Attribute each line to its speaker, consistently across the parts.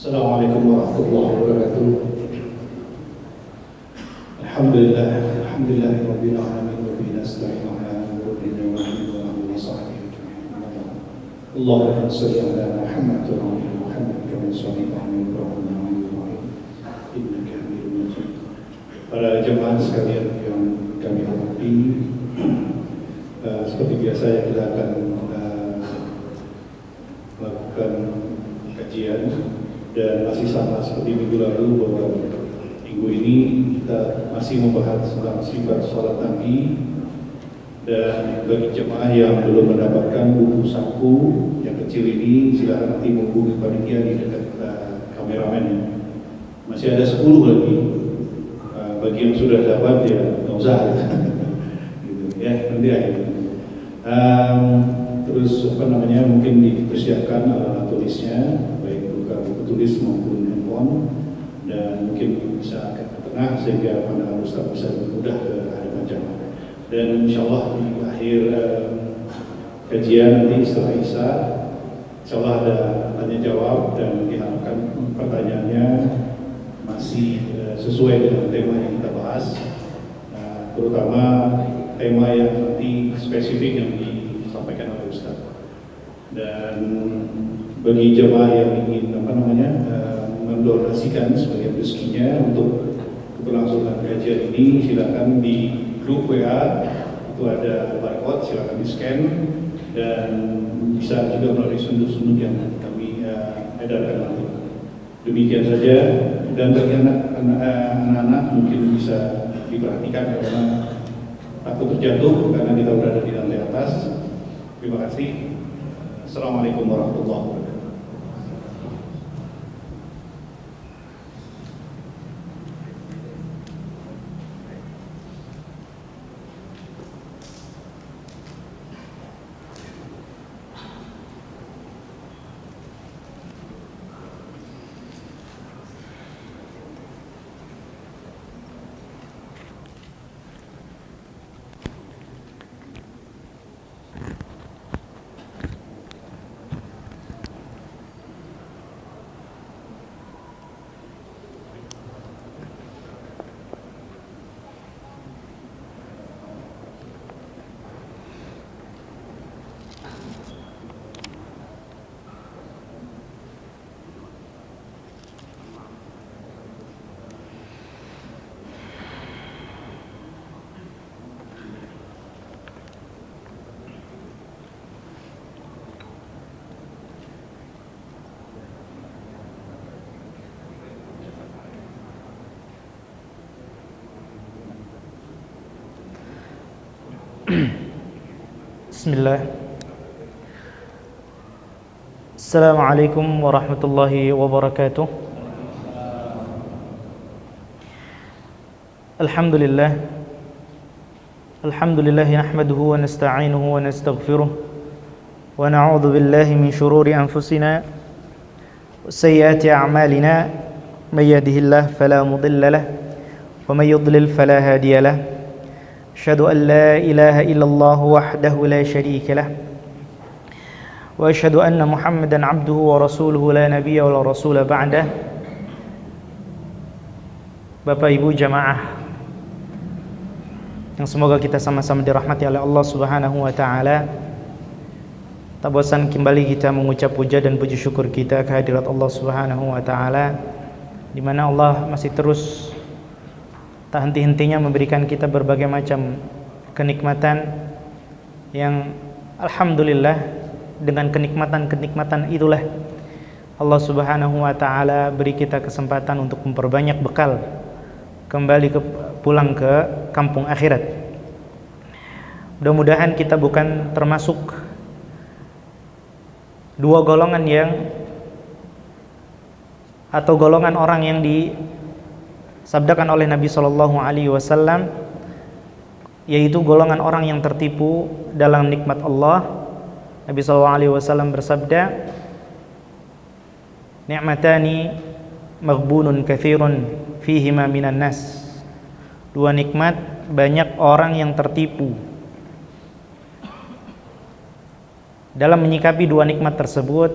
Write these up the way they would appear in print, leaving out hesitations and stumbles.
Speaker 1: Assalamualaikum warahmatullahi wabarakatuh. Alhamdulillah, alhamdulillahirabbil alamin wa bihi nasta'in ala umuri dunya wa dini wa ala sahbihi ajma'in. Allahumma shalli ala Muhammad wa ala Muhammad kama shallaita ala Ibrahim wa ala Ibrahim innaka Hamidum Majid. Para jemaah sekalian yang kami hormati, seperti biasa kita akan melakukan kajian. Dan masih sama seperti minggu lalu bahwa minggu ini kita masih membahas tentang sifat sholat Nabi. Dan bagi jemaah yang belum mendapatkan buku saku yang kecil ini, silakan nanti menghubungi panitia di dekat kameramen. Masih ada 10 lagi. Bagi yang sudah dapat ya nggak usah gitu ya, nanti aja. Terus mungkin dipersiapkan alat tulisnya, buku tulis maupun handphone, dan mungkin bisa agak ke tengah sehingga para ustaz bisa mudah ke hadapan jamaah. Dan insyaallah di akhir kajian nanti setelah Isya, insyaallah ada tanya jawab dan diharapkan pertanyaannya masih sesuai dengan tema yang kita bahas, terutama tema yang nanti spesifik yang disampaikan oleh ustaz. Dan bagi jemaah yang ingin mendonasikan sebagai rezekinya untuk keberlangsungan kajian ini, silakan di grup WA itu ada barcode, silakan di scan, dan bisa juga melalui sunduk-sunduk yang kami edarkan nanti. Demikian saja. Dan bagi anak-anak mungkin bisa diperhatikan karena takut terjatuh karena kita berada di lantai atas. Terima kasih. Assalamualaikum warahmatullahi wabarakatuh.
Speaker 2: Bismillah. Assalamualaikum warahmatullahi wabarakatuh. Alhamdulillah. Alhamdulillah nahmaduhu wa nasta'inuhu wa nastaghfiruh wa na'udzu billahi min shururi anfusina wa sayyiati a'malina. May yahdihillahu fala mudilla lahu wa may yudlil fala hadiya lahu. أشهد أن لا إله إلا الله وحده لا شريك له وأشهد أن محمدا عبده ورسوله لا نبي ولا رسول بعده. Bapak Ibu jamaah yang semoga kita sama-sama dirahmati oleh Allah Subhanahu wa taala. Tak bosan kembali kita mengucap puja dan puji syukur kita kehadirat Allah Subhanahu wa taala, di mana Allah masih terus tak henti-hentinya memberikan kita berbagai macam kenikmatan yang alhamdulillah, dengan kenikmatan-kenikmatan itulah Allah Subhanahu wa taala beri kita kesempatan untuk memperbanyak bekal kembali pulang ke kampung akhirat. Mudah-mudahan kita bukan termasuk dua golongan atau golongan orang yang disabdakan oleh Nabi Shallallahu Alaihi Wasallam, yaitu golongan orang yang tertipu dalam nikmat Allah. Nabi Shallallahu Alaihi Wasallam bersabda, "Ni'matani maghbunun katsirun fihima minan nas." Dua nikmat banyak orang yang tertipu. Dalam menyikapi dua nikmat tersebut,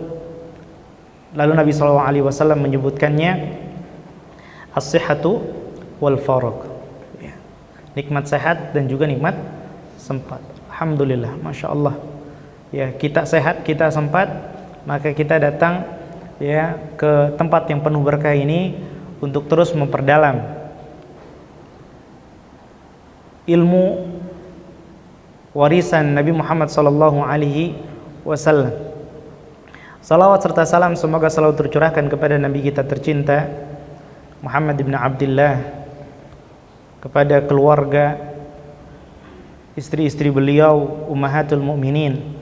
Speaker 2: Lalu Nabi SAW menyebutkannya as-sihhatu wal faragh. Ya. Nikmat sehat dan juga nikmat sempat. Alhamdulillah, Masya Allah. Ya, kita sehat, kita sempat, maka kita datang ya ke tempat yang penuh berkah ini untuk terus memperdalam ilmu warisan Nabi Muhammad sallallahu alaihi wasallam. Salawat serta salam semoga selalu tercurahkan kepada Nabi kita tercinta Muhammad ibn Abdullah, kepada keluarga, istri-istri beliau, ummahatul mukminin,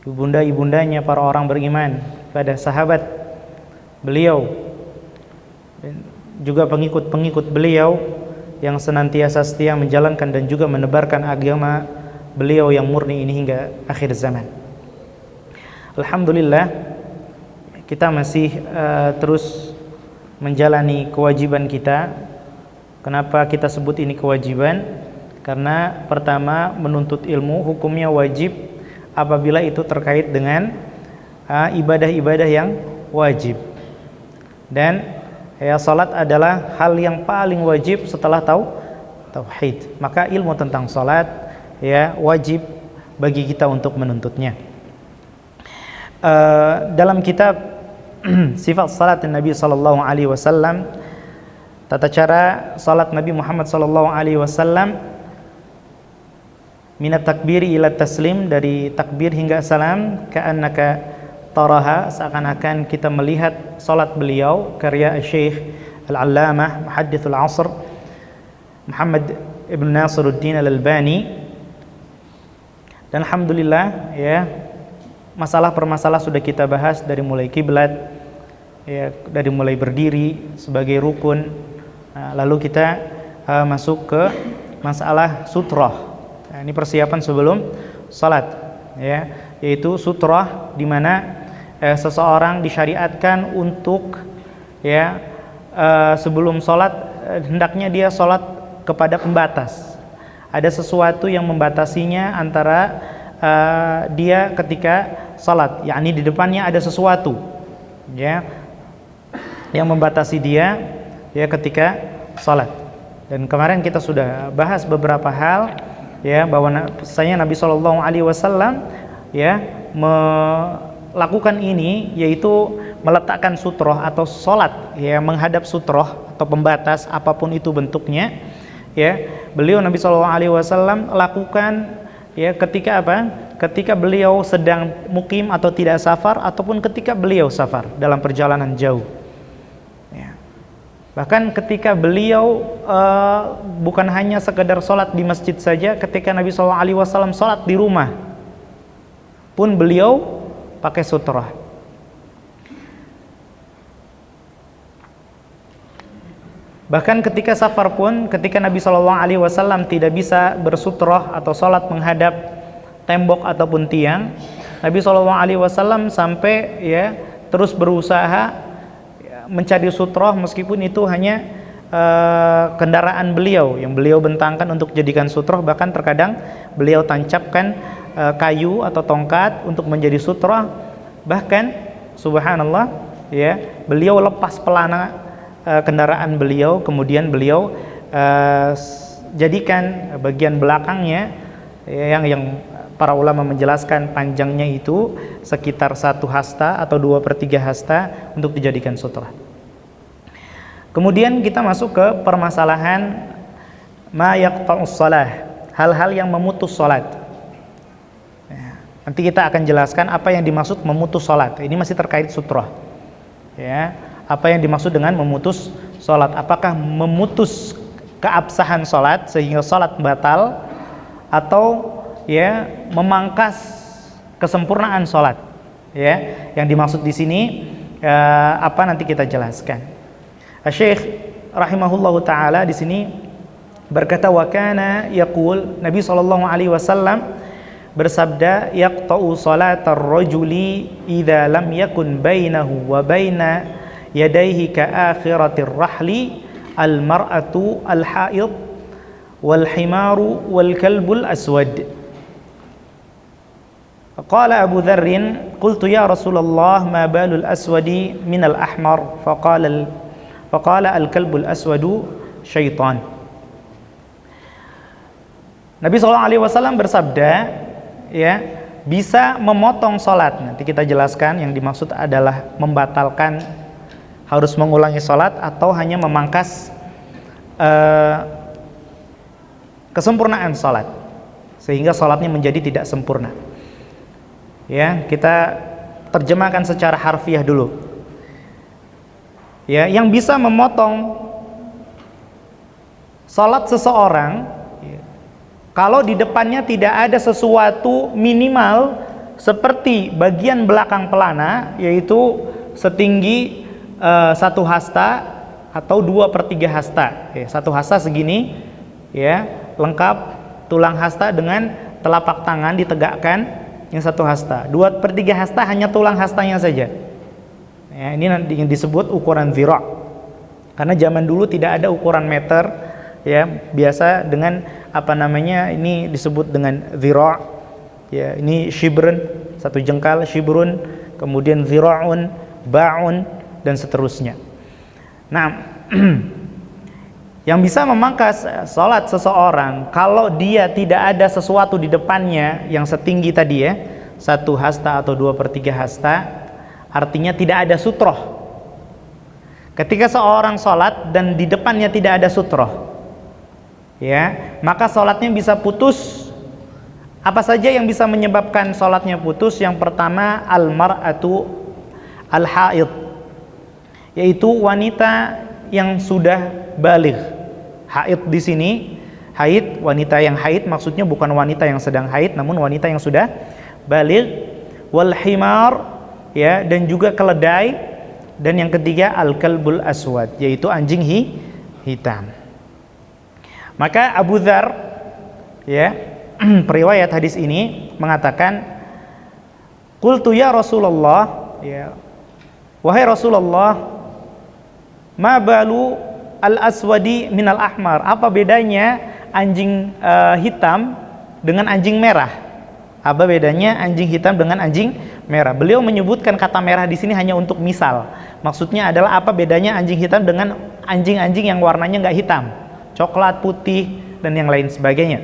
Speaker 2: ibunda-ibundanya para orang beriman, pada sahabat beliau dan juga pengikut-pengikut beliau yang senantiasa setia menjalankan dan juga menebarkan agama beliau yang murni ini hingga akhir zaman. Alhamdulillah, kita masih terus menjalani kewajiban kita. Kenapa kita sebut ini kewajiban? Karena pertama, menuntut ilmu hukumnya wajib apabila itu terkait dengan ibadah-ibadah yang wajib. Dan ya, salat adalah hal yang paling wajib setelah tauhid. Maka ilmu tentang salat ya wajib bagi kita untuk menuntutnya. Dalam kitab Sifat Salat Nabi sallallahu alaihi wasallam, tata cara salat Nabi Muhammad sallallahu alaihi wasallam, minat takbiri ila taslim, dari takbir hingga salam, ka'annaka taraha, seakan-akan kita melihat salat beliau, karya Syekh Al-Allamah Muhaddithul Asr Muhammad ibn Nasiruddin Al-Albani. Dan alhamdulillah ya, masalah per masalah sudah kita bahas, dari mulai kiblat ya, dari mulai berdiri sebagai rukun. Lalu kita masuk ke masalah sutrah. Nah, ini persiapan sebelum salat ya, yaitu sutrah, di mana seseorang disyariatkan untuk ya sebelum salat hendaknya dia salat kepada pembatas. Ada sesuatu yang membatasinya antara dia ketika salat, yakni di depannya ada sesuatu ya yang membatasi dia ya ketika salat. Dan kemarin kita sudah bahas beberapa hal ya, bahwa saya Nabi sallallahu alaihi wasallam ya melakukan ini, yaitu meletakkan sutroh atau salat ya menghadap sutroh atau pembatas apapun itu bentuknya ya. Beliau Nabi sallallahu alaihi wasallam lakukan ya ketika apa? Ketika beliau sedang mukim atau tidak safar, ataupun ketika beliau safar dalam perjalanan jauh. Ya. Bahkan ketika beliau bukan hanya sekedar sholat di masjid saja, ketika Nabi SAW sholat di rumah pun beliau pakai sutrah. Bahkan ketika safar pun, ketika Nabi SAW tidak bisa bersutrah atau sholat menghadap tembok ataupun tiang, Nabi SAW sampai ya terus berusaha mencari sutrah, meskipun itu hanya kendaraan beliau yang beliau bentangkan untuk jadikan sutrah. Bahkan terkadang beliau tancapkan kayu atau tongkat untuk menjadi sutrah. Bahkan subhanallah ya, beliau lepas pelana kendaraan beliau, kemudian beliau jadikan bagian belakangnya yang para ulama menjelaskan panjangnya itu sekitar 1 hasta atau 2/3 hasta untuk dijadikan sutrah. Kemudian kita masuk ke permasalahan ma yaqta'us shalah, hal-hal yang memutus salat. Nanti kita akan jelaskan apa yang dimaksud memutus salat. Ini masih terkait sutrah. Ya, apa yang dimaksud dengan memutus salat? Apakah memutus keabsahan salat sehingga salat batal, atau ya memangkas kesempurnaan salat? Ya, yang dimaksud di sini apa nanti kita jelaskan. Syekh rahimahullahu taala di sini berkata, wa kana yaqul, Nabi sallallahu alaihi wasallam bersabda, yaqta'u salatar rajuli idza lam yakun bainahu wa baina yadayhi ka akhiratir rahli al mar'atu al haid wal himaru wal kalbul aswad. Qala Abu Dzarrin, qultu ya Rasulullah ma balul aswadi minal ahmar? Faqala al-kalbul aswadu syaitan. Nabi SAW bersabda, ya, bisa memotong salat. Nanti kita jelaskan yang dimaksud adalah membatalkan, harus mengulangi salat atau hanya memangkas kesempurnaan salat sehingga salatnya menjadi tidak sempurna. Ya, kita terjemahkan secara harfiah dulu. Ya, yang bisa memotong salat seseorang, ya, kalau di depannya tidak ada sesuatu minimal seperti bagian belakang pelana, yaitu setinggi 1 hasta atau 2/3 hasta. Ya, 1 hasta segini, ya, lengkap tulang hasta dengan telapak tangan ditegakkan. Yang 1 hasta, 2/3 hasta hanya tulang hastanya saja. Ya, ini nanti yang disebut ukuran zira'. Karena zaman dulu tidak ada ukuran meter, ya, biasa dengan apa namanya, ini disebut dengan zira'. Ya, ini shibrun, 1 jengkal, shibrun, kemudian zira'un, ba'un, dan seterusnya. Nah, yang bisa memangkas salat seseorang kalau dia tidak ada sesuatu di depannya yang setinggi tadi, ya, 1 hasta atau 2/3 hasta, artinya tidak ada sutroh. Ketika seorang salat dan di depannya tidak ada sutroh, ya, maka salatnya bisa putus. Apa saja yang bisa menyebabkan salatnya putus? Yang pertama, al-mar'atu al-haid, yaitu wanita yang sudah baligh. Haid di sini, haid, wanita yang haid, maksudnya bukan wanita yang sedang haid, namun wanita yang sudah baligh. Wal himar, ya, dan juga keledai. Dan yang ketiga, al-kalbul aswad, yaitu anjing hitam. Maka Abu Dzar, ya, periwayat hadis ini mengatakan, qultu ya Rasulullah, ya, wahai Rasulullah, ma balu al-aswadi minal ahmar? Apa bedanya anjing hitam dengan anjing merah? Apa bedanya anjing hitam dengan anjing merah? Beliau menyebutkan kata merah di sini hanya untuk misal. Maksudnya adalah apa bedanya anjing hitam dengan anjing-anjing yang warnanya enggak hitam, coklat, putih, dan yang lain sebagainya.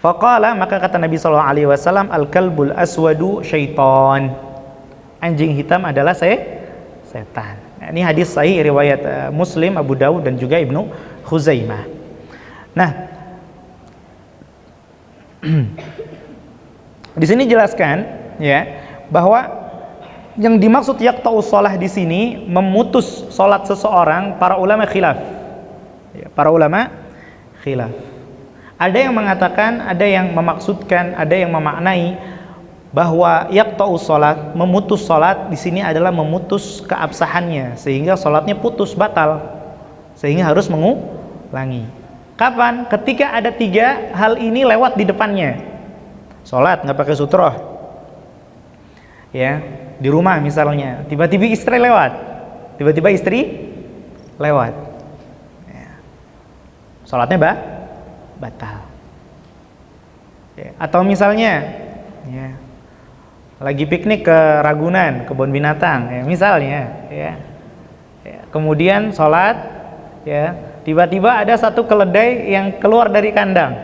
Speaker 2: Faqala, maka kata Nabi SAW, al-kalbul aswadu syaitan. Anjing hitam adalah setan. Ini hadis sahih riwayat Muslim, Abu Dawud, dan juga Ibnu Khuzaimah. Nah, di sini jelaskan, ya, bahwa yang dimaksud yaqta'us shalah di sini memutus salat seseorang, para ulama khilaf. Ya, para ulama khilaf. Ada yang mengatakan, ada yang memaksudkan, ada yang memaknai bahwa yaqta'us shalah, memutus salat di sini adalah memutus keabsahannya sehingga salatnya putus, batal, sehingga harus mengulangi. Kapan? Ketika ada 3 hal ini lewat di depannya. Salat nggak pakai sutroh, ya, di rumah misalnya, tiba-tiba istri lewat, ya, salatnya batal. Ya, atau misalnya, ya, lagi piknik ke Ragunan, kebun binatang, ya, misalnya, ya, kemudian sholat, ya, tiba-tiba ada satu keledai yang keluar dari kandang,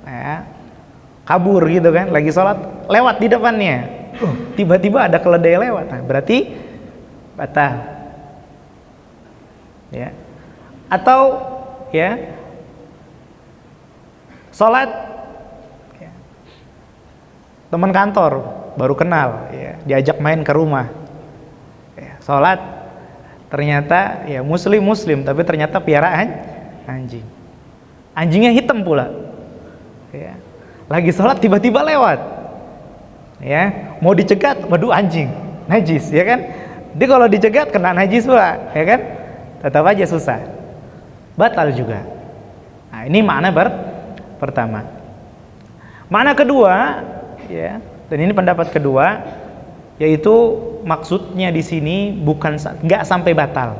Speaker 2: ya, kabur gitu kan, lagi sholat, lewat di depannya, tiba-tiba ada keledai lewat, nah, berarti batal, ya. Atau, ya, sholat, ya, teman kantor baru kenal, ya, diajak main ke rumah, ya, sholat, ternyata, ya, muslim tapi ternyata piaraan anjingnya hitam pula, ya, lagi sholat tiba-tiba lewat, ya, mau dicegat, waduh anjing najis, ya kan, dia kalau dicegat kena najis pula, ya kan, tetap aja susah, batal juga. Nah, ini makna pertama. Makna kedua, ya, dan ini pendapat kedua, yaitu maksudnya di sini bukan nggak sampai batal,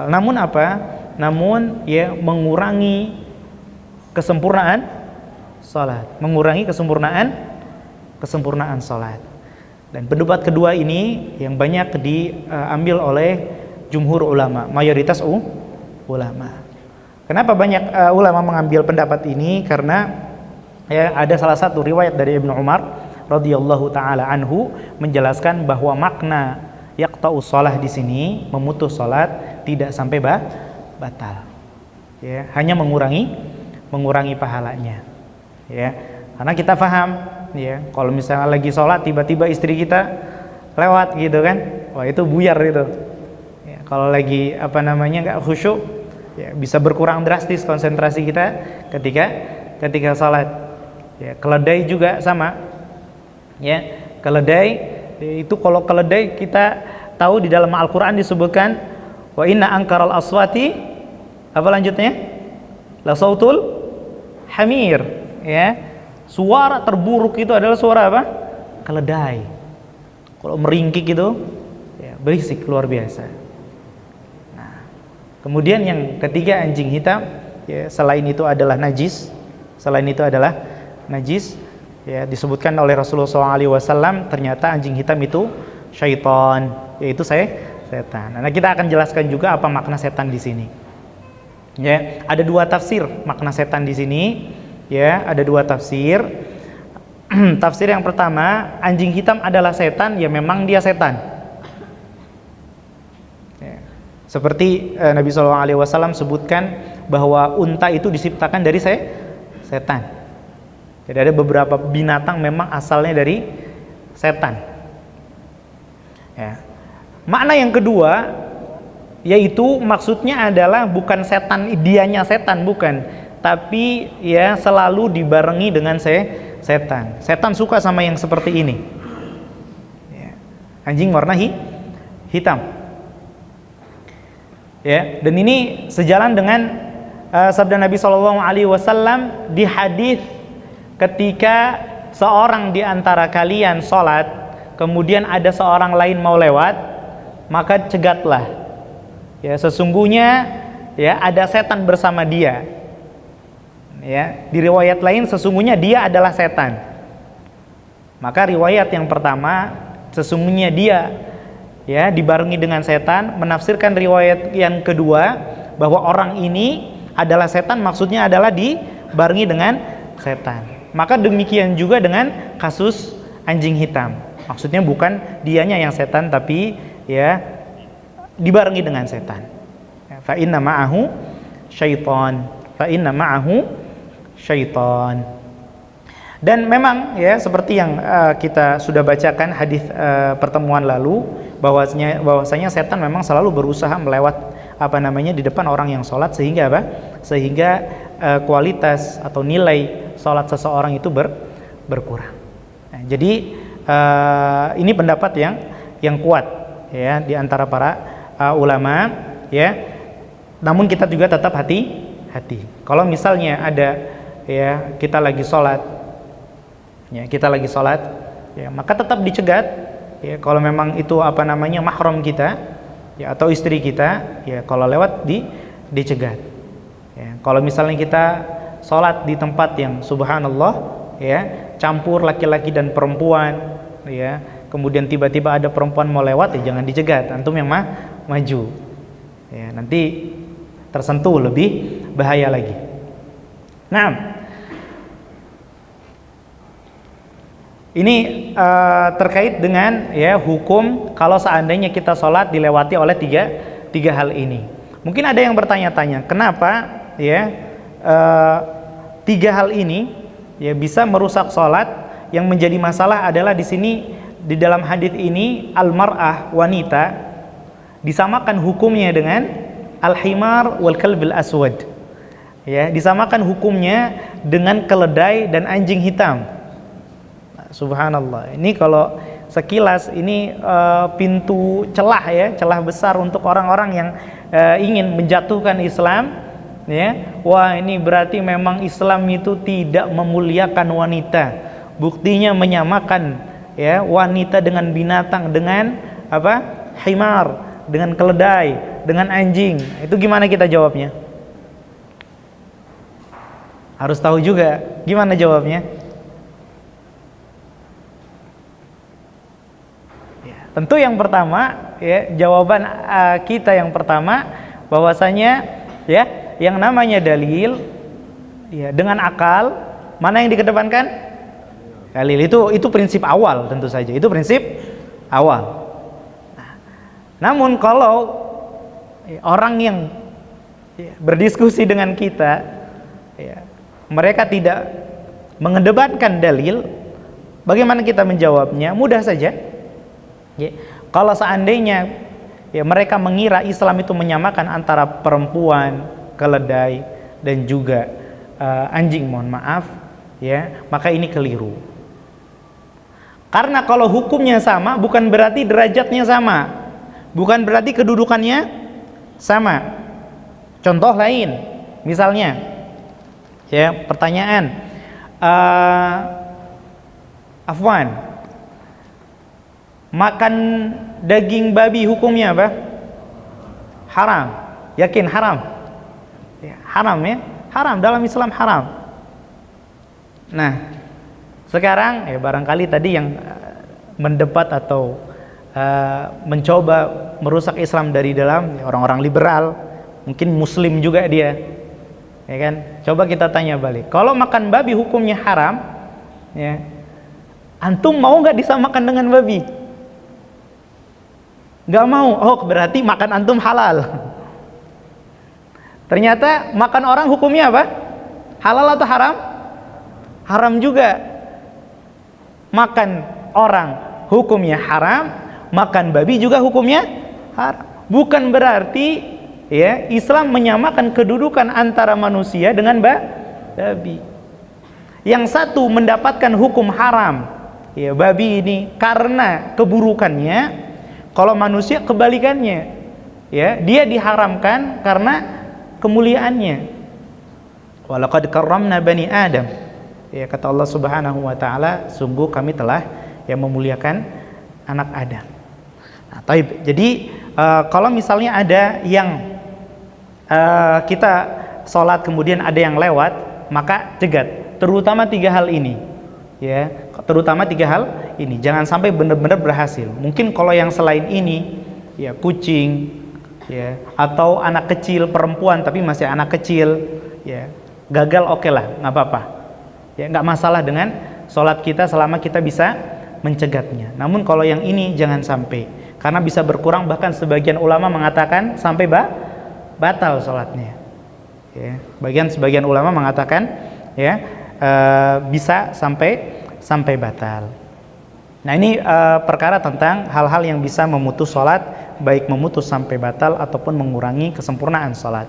Speaker 2: namun apa? Namun, ya, mengurangi kesempurnaan salat, mengurangi kesempurnaan salat. Dan pendapat kedua ini yang banyak diambil oleh jumhur ulama, mayoritas ulama. Kenapa banyak ulama mengambil pendapat ini? Karena ya, ada salah satu riwayat dari Ibnu Umar radhiyallahu taala anhu menjelaskan bahwa makna yaqta'us shalah di sini memutus salat tidak sampai batal. Ya, hanya mengurangi pahalanya. Ya, karena kita paham ya, kalau misalnya lagi sholat tiba-tiba istri kita lewat gitu kan, wah itu buyar itu. Ya, kalau lagi nggak khusyuk, ya bisa berkurang drastis konsentrasi kita ketika sholat. Ya, keledai juga sama. Ya, keledai itu, kalau keledai kita tahu di dalam Al-Qur'an disebutkan wa inna ankaral aswati, apa lanjutnya? La sautul hamir, ya. Suara terburuk itu adalah suara apa? Keledai. Kalau meringkik itu ya, berisik luar biasa. Nah, kemudian yang ketiga anjing hitam, ya, selain itu adalah najis. Ya, disebutkan oleh Rasulullah SAW, ternyata anjing hitam itu syaitan, yaitu setan. Nah, kita akan jelaskan juga apa makna setan di sini. Ya, ada dua tafsir makna setan di sini. Ya, ada dua tafsir. Tafsir yang pertama, anjing hitam adalah setan, ya memang dia setan. Ya. Seperti Nabi SAW sebutkan bahwa unta itu diciptakan dari setan. Jadi ada beberapa binatang memang asalnya dari setan. Ya. Makna yang kedua, yaitu maksudnya adalah bukan setan, dianya setan, bukan, tapi ya selalu dibarengi dengan setan. Setan suka sama yang seperti ini. Ya. Anjing warna hitam. Ya, dan ini sejalan dengan sabda Nabi SAW di hadis ketika seorang di antara kalian sholat, kemudian ada seorang lain mau lewat, maka cegatlah. Ya, sesungguhnya ya ada setan bersama dia. Ya, di riwayat lain sesungguhnya dia adalah setan. Maka riwayat yang pertama sesungguhnya dia ya dibarengi dengan setan, menafsirkan riwayat yang kedua bahwa orang ini adalah setan, maksudnya adalah dibarengi dengan setan. Maka demikian juga dengan kasus anjing hitam. Maksudnya bukan dianya yang setan, tapi ya dibarengi dengan setan. Fa inna ma'ahu syaitan. Dan memang ya seperti yang kita sudah bacakan hadis pertemuan lalu, bahwasanya setan memang selalu berusaha melewat di depan orang yang sholat, sehingga kualitas atau nilai sholat seseorang itu berkurang. Nah, jadi ini pendapat yang kuat ya di antara para ulama ya. Namun kita juga tetap hati-hati. Kalau misalnya ada ya kita lagi sholat ya, maka tetap dicegat ya. Kalau memang itu mahram kita ya atau istri kita ya, kalau lewat dicegat ya. Kalau misalnya kita sholat di tempat yang subhanallah ya campur laki-laki dan perempuan ya, kemudian tiba-tiba ada perempuan mau lewat, ya jangan dicegat, antum yang maju ya, nanti tersentuh lebih bahaya lagi. Nah, ini terkait dengan ya hukum kalau seandainya kita sholat dilewati oleh tiga hal ini. Mungkin ada yang bertanya-tanya, kenapa ya tiga hal ini ya bisa merusak sholat? Yang menjadi masalah adalah di sini, di dalam hadis ini al-mar'ah, wanita, disamakan hukumnya dengan al-himar wal kalbil aswad ya, disamakan hukumnya dengan keledai dan anjing hitam. Subhanallah, ini kalau sekilas ini pintu celah besar untuk orang-orang yang ingin menjatuhkan Islam ya. Wah, ini berarti memang Islam itu tidak memuliakan wanita, buktinya menyamakan ya wanita dengan binatang, dengan himar, dengan keledai, dengan anjing. Itu gimana kita jawabnya? Harus tahu juga. Gimana jawabnya? Ya, tentu yang pertama, ya, jawaban kita yang pertama bahwasanya ya yang namanya dalil ya dengan akal, mana yang dikedepankan? Dalil. Itu prinsip awal tentu saja. Itu prinsip awal. Namun kalau orang yang berdiskusi dengan kita, ya, mereka tidak mengedepankan dalil, bagaimana kita menjawabnya? Mudah saja. Ya, kalau seandainya ya mereka mengira Islam itu menyamakan antara perempuan, keledai, dan juga anjing, mohon maaf, ya, maka ini keliru. Karena kalau hukumnya sama, bukan berarti derajatnya sama, bukan berarti kedudukannya sama. Contoh lain, misalnya, ya, pertanyaan, Afwan, makan daging babi hukumnya apa? Haram. Yakin haram? Ya, haram ya, haram, dalam Islam haram. Nah, sekarang ya barangkali tadi yang mendebat atau mencoba merusak Islam dari dalam, ya, orang-orang liberal, mungkin Muslim juga dia, ya kan? Coba kita tanya balik, kalau makan babi hukumnya haram, ya, antum mau nggak disamakan dengan babi? Nggak mau. Oh, berarti makan antum halal. Ternyata makan orang hukumnya apa? Halal atau haram? Haram juga. Makan orang hukumnya haram, makan babi juga hukumnya haram. Bukan berarti ya Islam menyamakan kedudukan antara manusia dengan babi. Yang satu mendapatkan hukum haram, ya, babi ini karena keburukannya. Kalau manusia kebalikannya, ya, dia diharamkan karena kemuliaannya. Walaqad karramna bani Adam. Ya, kata Allah Subhanahu wa taala, sungguh kami telah yang memuliakan anak Adam. Nah, taib. Jadi kalau misalnya ada yang kita sholat kemudian ada yang lewat, maka cegat. Terutama 3 hal ini. Ya, terutama 3 hal ini. Jangan sampai benar-benar berhasil. Mungkin kalau yang selain ini, ya, kucing, ya, atau anak kecil perempuan tapi masih anak kecil, ya, gagal, oke lah, nggak apa-apa. Ya, nggak masalah dengan sholat kita selama kita bisa mencegatnya. Namun kalau yang ini jangan sampai, karena bisa berkurang, bahkan sebagian ulama mengatakan sampai batal sholatnya. Ya, sebagian ulama mengatakan ya bisa sampai batal. Nah, ini perkara tentang hal-hal yang bisa memutus sholat, baik memutus sampai batal ataupun mengurangi kesempurnaan sholat.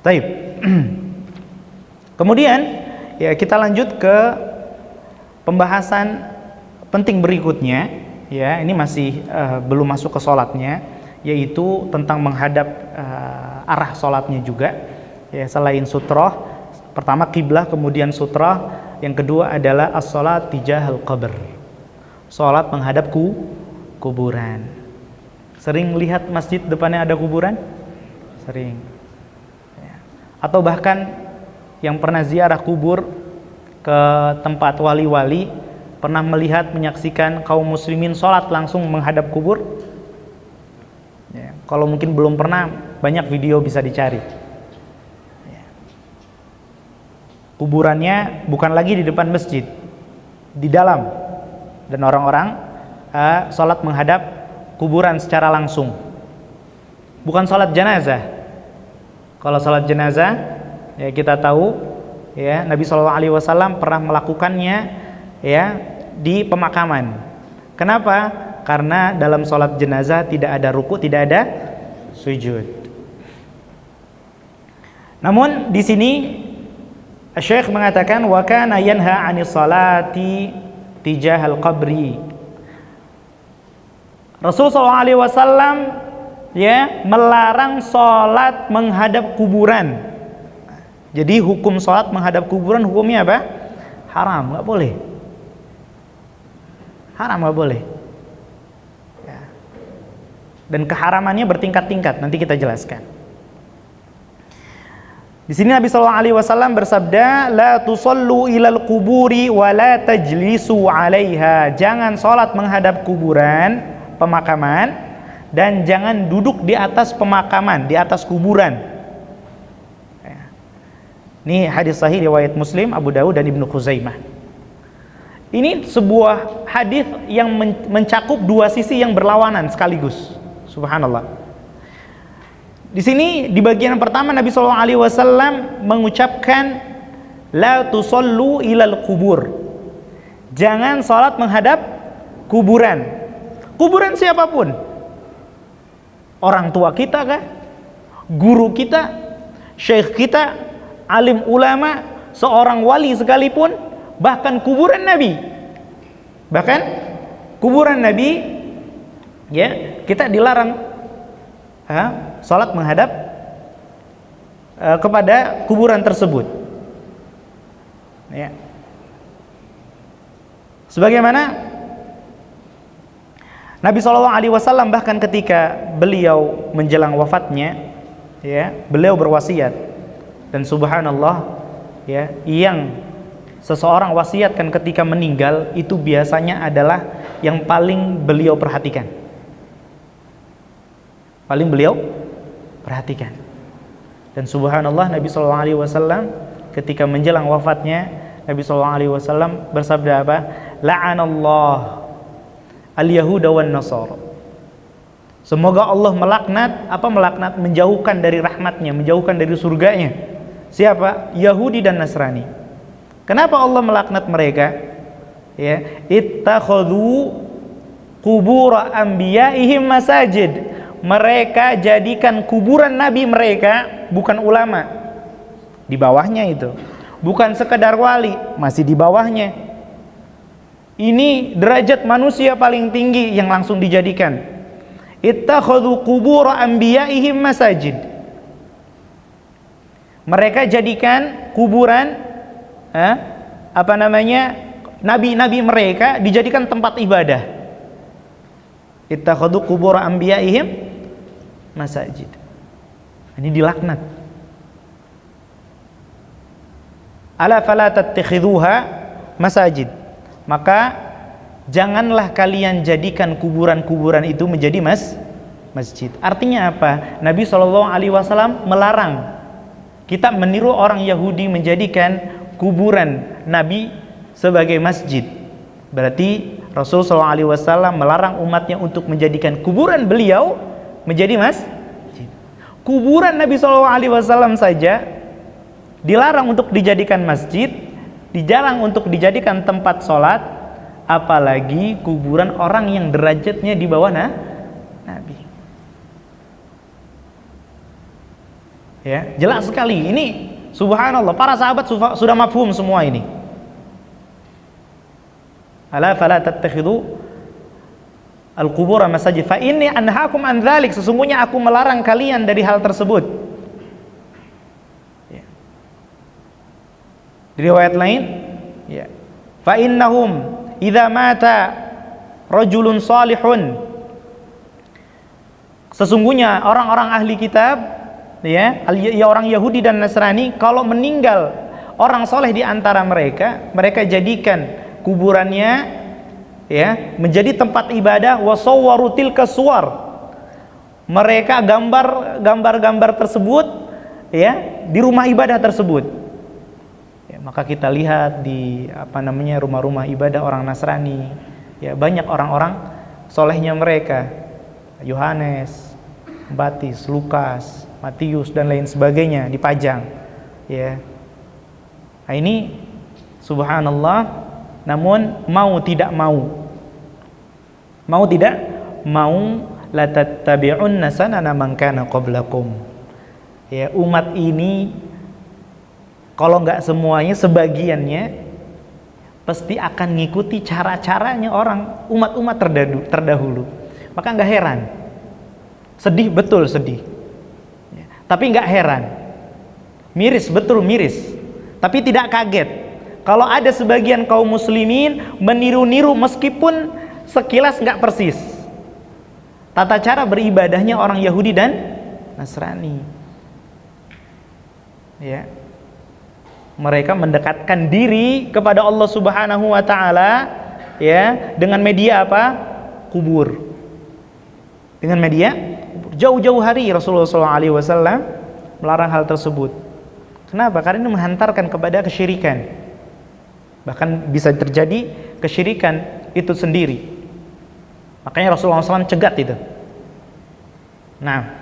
Speaker 2: Taib. Kemudian ya kita lanjut ke pembahasan penting berikutnya. Ya, ini masih belum masuk ke sholatnya, yaitu tentang menghadap arah sholatnya juga. Ya, selain sutroh, pertama kiblah, kemudian sutroh, yang kedua adalah as-sholat tijahal qabr, sholat menghadap kuburan. Sering lihat masjid depannya ada kuburan? Sering. Ya. Atau bahkan yang pernah ziarah kubur ke tempat wali-wali, pernah melihat, menyaksikan kaum muslimin sholat langsung menghadap kubur? Ya. Kalau mungkin belum pernah, banyak video bisa dicari. Kuburannya bukan lagi di depan masjid, di dalam, dan orang-orang sholat menghadap kuburan secara langsung. Bukan sholat jenazah. Kalau sholat jenazah, ya kita tahu, ya, Nabi SAW pernah melakukannya, ya, di pemakaman. Kenapa? Karena dalam sholat jenazah tidak ada ruku, tidak ada sujud. Namun di sini Syekh mengatakan wa kana yanha 'anis salati tijahal qabri. Rasulullah SAW ya melarang salat menghadap kuburan. Jadi hukum salat menghadap kuburan hukumnya apa? Haram, enggak boleh. Haram, enggak boleh. Ya. Dan keharamannya bertingkat-tingkat, nanti kita jelaskan. Di sini Nabi sallallahu alaihi wasallam bersabda, "La tusallu ilal quburi wa la tajlisu 'alaiha." Jangan salat menghadap kuburan, pemakaman, dan jangan duduk di atas pemakaman, di atas kuburan. Ini hadis sahih riwayat Muslim, Abu Dawud dan Ibnu Khuzaimah. Ini sebuah hadis yang mencakup dua sisi yang berlawanan sekaligus. Subhanallah. Di sini di bagian pertama Nabi SAW mengucapkan la tusallu ilal kubur. Jangan salat menghadap kuburan. Kuburan siapapun. Orang tua kita kah? Guru kita, syekh kita, alim ulama, seorang wali sekalipun, bahkan kuburan Nabi. Bahkan kuburan Nabi, ya, kita dilarang salat menghadap kepada kuburan tersebut. Ya. Sebagaimana Nabi SAW bahkan ketika beliau menjelang wafatnya, ya, beliau berwasiat, dan subhanallah, ya, yang seseorang wasiatkan ketika meninggal itu biasanya adalah yang paling beliau perhatikan. Paling beliau perhatikan. Dan subhanallah, Nabi SAW ketika menjelang wafatnya, Nabi SAW bersabda apa? La'anallah al-yahuda wan nasara. Semoga Allah melaknat, menjauhkan dari rahmatnya, menjauhkan dari surganya. Siapa? Yahudi dan Nasrani. Kenapa Allah melaknat mereka? Ya, ittakhadhu qubur anbiya'ihim masajid. Mereka jadikan kuburan nabi mereka, bukan ulama, di bawahnya itu, bukan sekedar wali, masih di bawahnya. Ini derajat manusia paling tinggi yang langsung dijadikan. Ittakhadhu qubur anbiya'ihim masajid. Mereka jadikan kuburan nabi-nabi mereka dijadikan tempat ibadah. Ittakhadhu qubur anbiya'ihim masajid. Ini dilaknat. Ala fala tattakhidhuha masajid. Maka janganlah kalian jadikan kuburan-kuburan itu menjadi masjid. Artinya apa? Nabi SAW melarang kita meniru orang Yahudi menjadikan kuburan Nabi sebagai masjid. Berarti Rasulullah SAW melarang umatnya untuk menjadikan kuburan beliau menjadi masjid. Kuburan Nabi SAW saja dilarang untuk dijadikan masjid, dilarang untuk dijadikan tempat sholat, apalagi kuburan orang yang derajatnya di bawah Nabi. Ya, jelas sekali. Ini subhanallah, para sahabat sudah mafhum semua ini. Ala fala tattakhidhu al-qubur masajid fa inni anhaakum an dzalik. Sesungguhnya aku melarang kalian dari hal tersebut. Ya. Di riwayat lain, ya, fa innahum idza mata rajulun salihun. Sesungguhnya orang-orang ahli kitab, ya, orang Yahudi dan Nasrani, kalau meninggal orang soleh di antara mereka, mereka jadikan kuburannya, ya, menjadi tempat ibadah. Wasawwaru tilka suwar. Mereka gambar-gambar tersebut, ya, di rumah ibadah tersebut. Ya, maka kita lihat di rumah-rumah ibadah orang Nasrani, ya, banyak orang-orang solehnya mereka, Yohanes, Baptis, Lukas, Matius dan lain sebagainya dipajang. Ya. Nah, ini subhanallah. Namun mau tidak mau la tattabi'unna sanana man kana qablakum. Ya, umat ini kalau enggak semuanya, sebagiannya pasti akan ngikuti cara-caranya umat-umat terdahulu. Maka enggak heran. Sedih, betul sedih. Ya, tapi enggak heran. Miris, betul miris. Tapi tidak kaget kalau ada sebagian kaum muslimin meniru-niru meskipun sekilas nggak persis tata cara beribadahnya orang Yahudi dan Nasrani. Ya. Mereka mendekatkan diri kepada Allah Subhanahu wa taala ya dengan media apa? Kubur. Dengan media jauh-jauh hari Rasulullah SAW melarang hal tersebut. Kenapa? Karena ini menghantarkan kepada kesyirikan. Bahkan bisa terjadi kesyirikan itu sendiri. Makanya Rasulullah SAW cegat itu. Nah,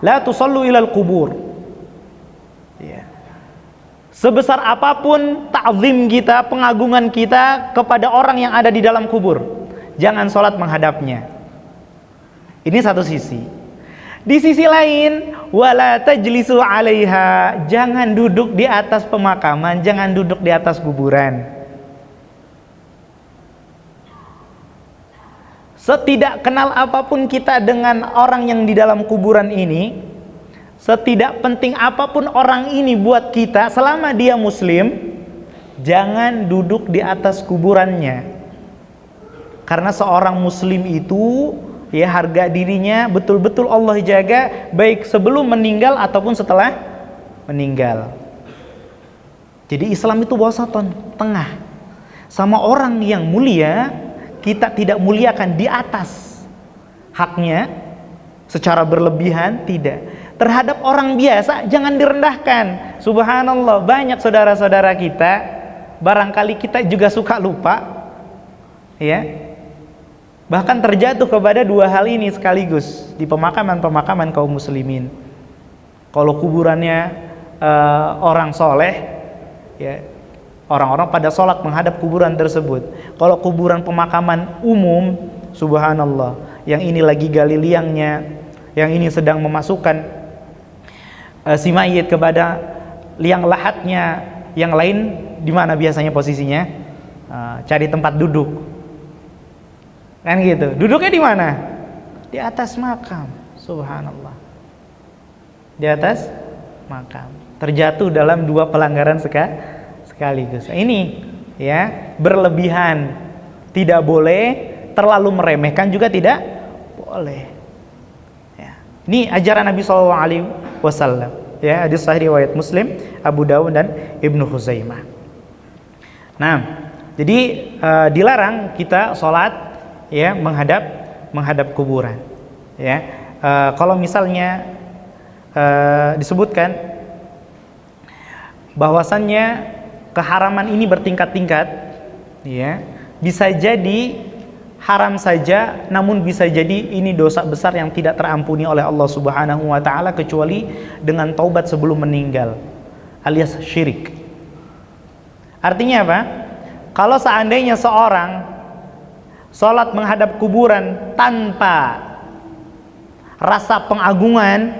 Speaker 2: la tusallu ilal kubur. Ya. Sebesar apapun ta'zim kita, pengagungan kita kepada orang yang ada di dalam kubur, jangan sholat menghadapnya. Ini satu sisi. Di sisi lain, wala tajlisu 'alaiha, jangan duduk di atas pemakaman, jangan duduk di atas kuburan. Setidak kenal apapun kita dengan orang yang di dalam kuburan ini, setidak penting apapun orang ini buat kita, selama dia muslim, jangan duduk di atas kuburannya. Karena seorang muslim itu ya harga dirinya betul-betul Allah jaga, baik sebelum meninggal ataupun setelah meninggal. Jadi Islam itu wasaton, tengah. Sama orang yang mulia kita tidak muliakan di atas haknya secara berlebihan, tidak. Terhadap orang biasa jangan direndahkan. Subhanallah, banyak saudara-saudara kita barangkali kita juga suka lupa, ya, bahkan terjatuh kepada dua hal ini sekaligus di pemakaman-pemakaman kaum muslimin. Kalau kuburannya orang soleh, ya, orang-orang pada sholat menghadap kuburan tersebut. Kalau kuburan pemakaman umum, subhanallah, yang ini lagi gali liangnya, yang ini sedang memasukkan si mayit kepada liang lahatnya, yang lain di mana biasanya posisinya? Cari tempat duduk, kan gitu. Duduknya di mana? Di atas makam, subhanallah. Di atas makam. Terjatuh dalam dua pelanggaran sekaligus. Ini ya berlebihan, tidak boleh. Terlalu meremehkan juga tidak boleh. Ya. Ini ajaran Nabi SAW. Ya, hadis sahih riwayat Muslim, Abu Dawud dan Ibnu Khuzaimah. Nah, jadi dilarang kita sholat ya menghadap kuburan. Ya, kalau misalnya disebutkan bahwasannya keharaman ini bertingkat-tingkat, ya, bisa jadi haram saja, namun bisa jadi ini dosa besar yang tidak terampuni oleh Allah Subhanahu wa taala kecuali dengan taubat sebelum meninggal, alias syirik. Artinya apa? Kalau seandainya seorang sholat menghadap kuburan tanpa rasa pengagungan,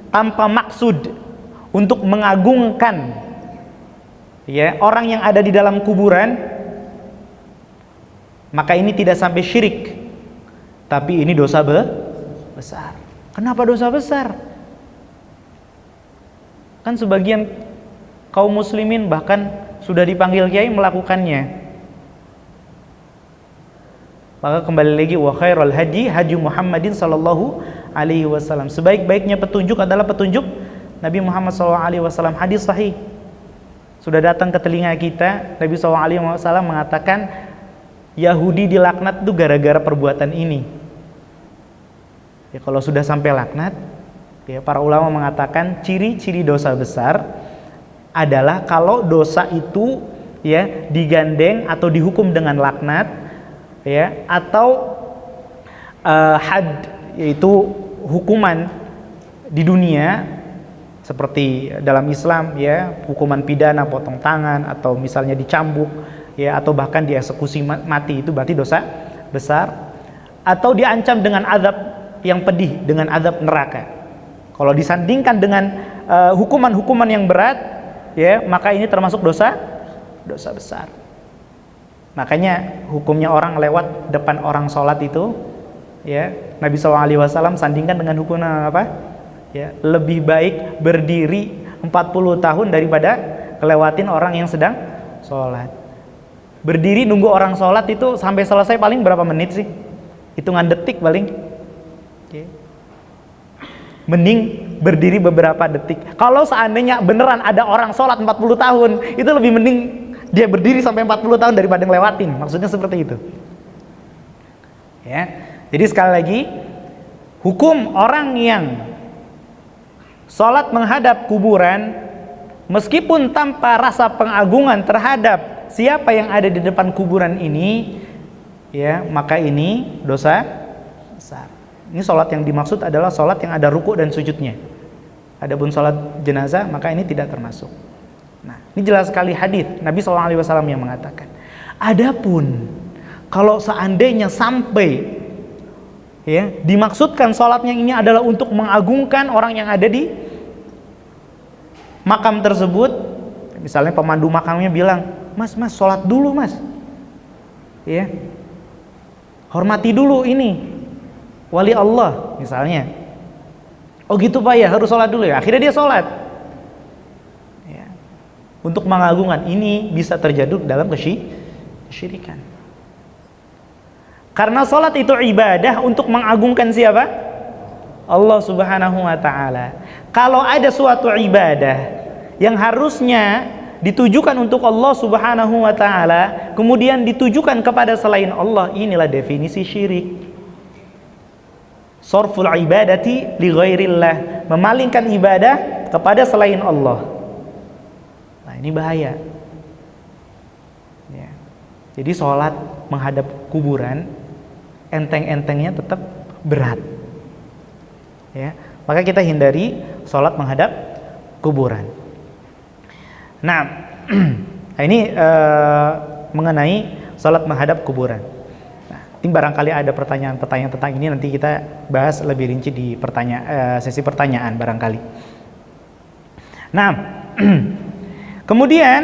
Speaker 2: tanpa maksud untuk mengagungkan ya orang yang ada di dalam kuburan, maka ini tidak sampai syirik, tapi ini dosa besar. Kenapa dosa besar? Kan sebagian kaum muslimin bahkan sudah dipanggil kiai melakukannya. Maka kembali lagi, wa khairul hadi hadi Muhammadin sallallahu alaihi wasallam. Sebaik-baiknya petunjuk adalah petunjuk Nabi Muhammad sallallahu alaihi wasallam. Hadis sahih sudah datang ke telinga kita, Nabi sallallahu alaihi wasallam mengatakan Yahudi dilaknat itu gara-gara perbuatan ini. Ya, kalau sudah sampai laknat, ya, para ulama mengatakan ciri-ciri dosa besar adalah kalau dosa itu ya digandeng atau dihukum dengan laknat, ya, atau had, yaitu hukuman di dunia seperti dalam Islam ya, hukuman pidana potong tangan atau misalnya dicambuk ya, atau bahkan dieksekusi mati, itu berarti dosa besar, atau diancam dengan azab yang pedih, dengan azab neraka. Kalau disandingkan dengan hukuman-hukuman yang berat ya, maka ini termasuk dosa besar. Makanya hukumnya orang lewat depan orang sholat itu ya, Nabi SAW sandingkan dengan hukuman apa ya, lebih baik berdiri 40 tahun daripada kelewatin orang yang sedang sholat. Berdiri nunggu orang sholat itu sampai selesai paling berapa menit sih? Hitungan detik paling. Okay. Mending berdiri beberapa detik. Kalau seandainya beneran ada orang sholat 40 tahun, itu lebih mending dia berdiri sampai 40 tahun daripada ngelewatin. Maksudnya seperti itu. Ya. Jadi sekali lagi, hukum orang yang sholat menghadap kuburan, meskipun tanpa rasa pengagungan terhadap siapa yang ada di depan kuburan ini, ya, maka ini dosa besar. Ini sholat yang dimaksud adalah sholat yang ada ruku dan sujudnya. Adapun sholat jenazah, maka ini tidak termasuk. Nah, ini jelas sekali hadis Nabi SAW yang mengatakan. Adapun kalau seandainya sampai, ya, dimaksudkan sholatnya ini adalah untuk mengagungkan orang yang ada di makam tersebut, misalnya pemandu makamnya bilang, mas sholat dulu mas, ya, hormati dulu ini wali Allah misalnya. Oh gitu pak ya, harus sholat dulu ya. Akhirnya dia sholat, ya, untuk mengagungkan. Ini bisa terjadi dalam kesyirikan. Karena sholat itu ibadah untuk mengagungkan siapa? Allah Subhanahu wa ta'ala. Kalau ada suatu ibadah yang harusnya ditujukan untuk Allah Subhanahu wa ta'ala, kemudian ditujukan kepada selain Allah, inilah definisi syirik. Sarful ibadati li ghairillah, memalingkan ibadah kepada selain Allah. Nah, ini bahaya. Ya. Jadi sholat menghadap kuburan, enteng-entengnya tetap berat. Ya, maka kita hindari sholat menghadap kuburan. Nah, ini mengenai sholat menghadap kuburan. Nah, ini barangkali ada pertanyaan-pertanyaan tentang ini, nanti kita bahas lebih rinci di sesi pertanyaan barangkali. Nah, kemudian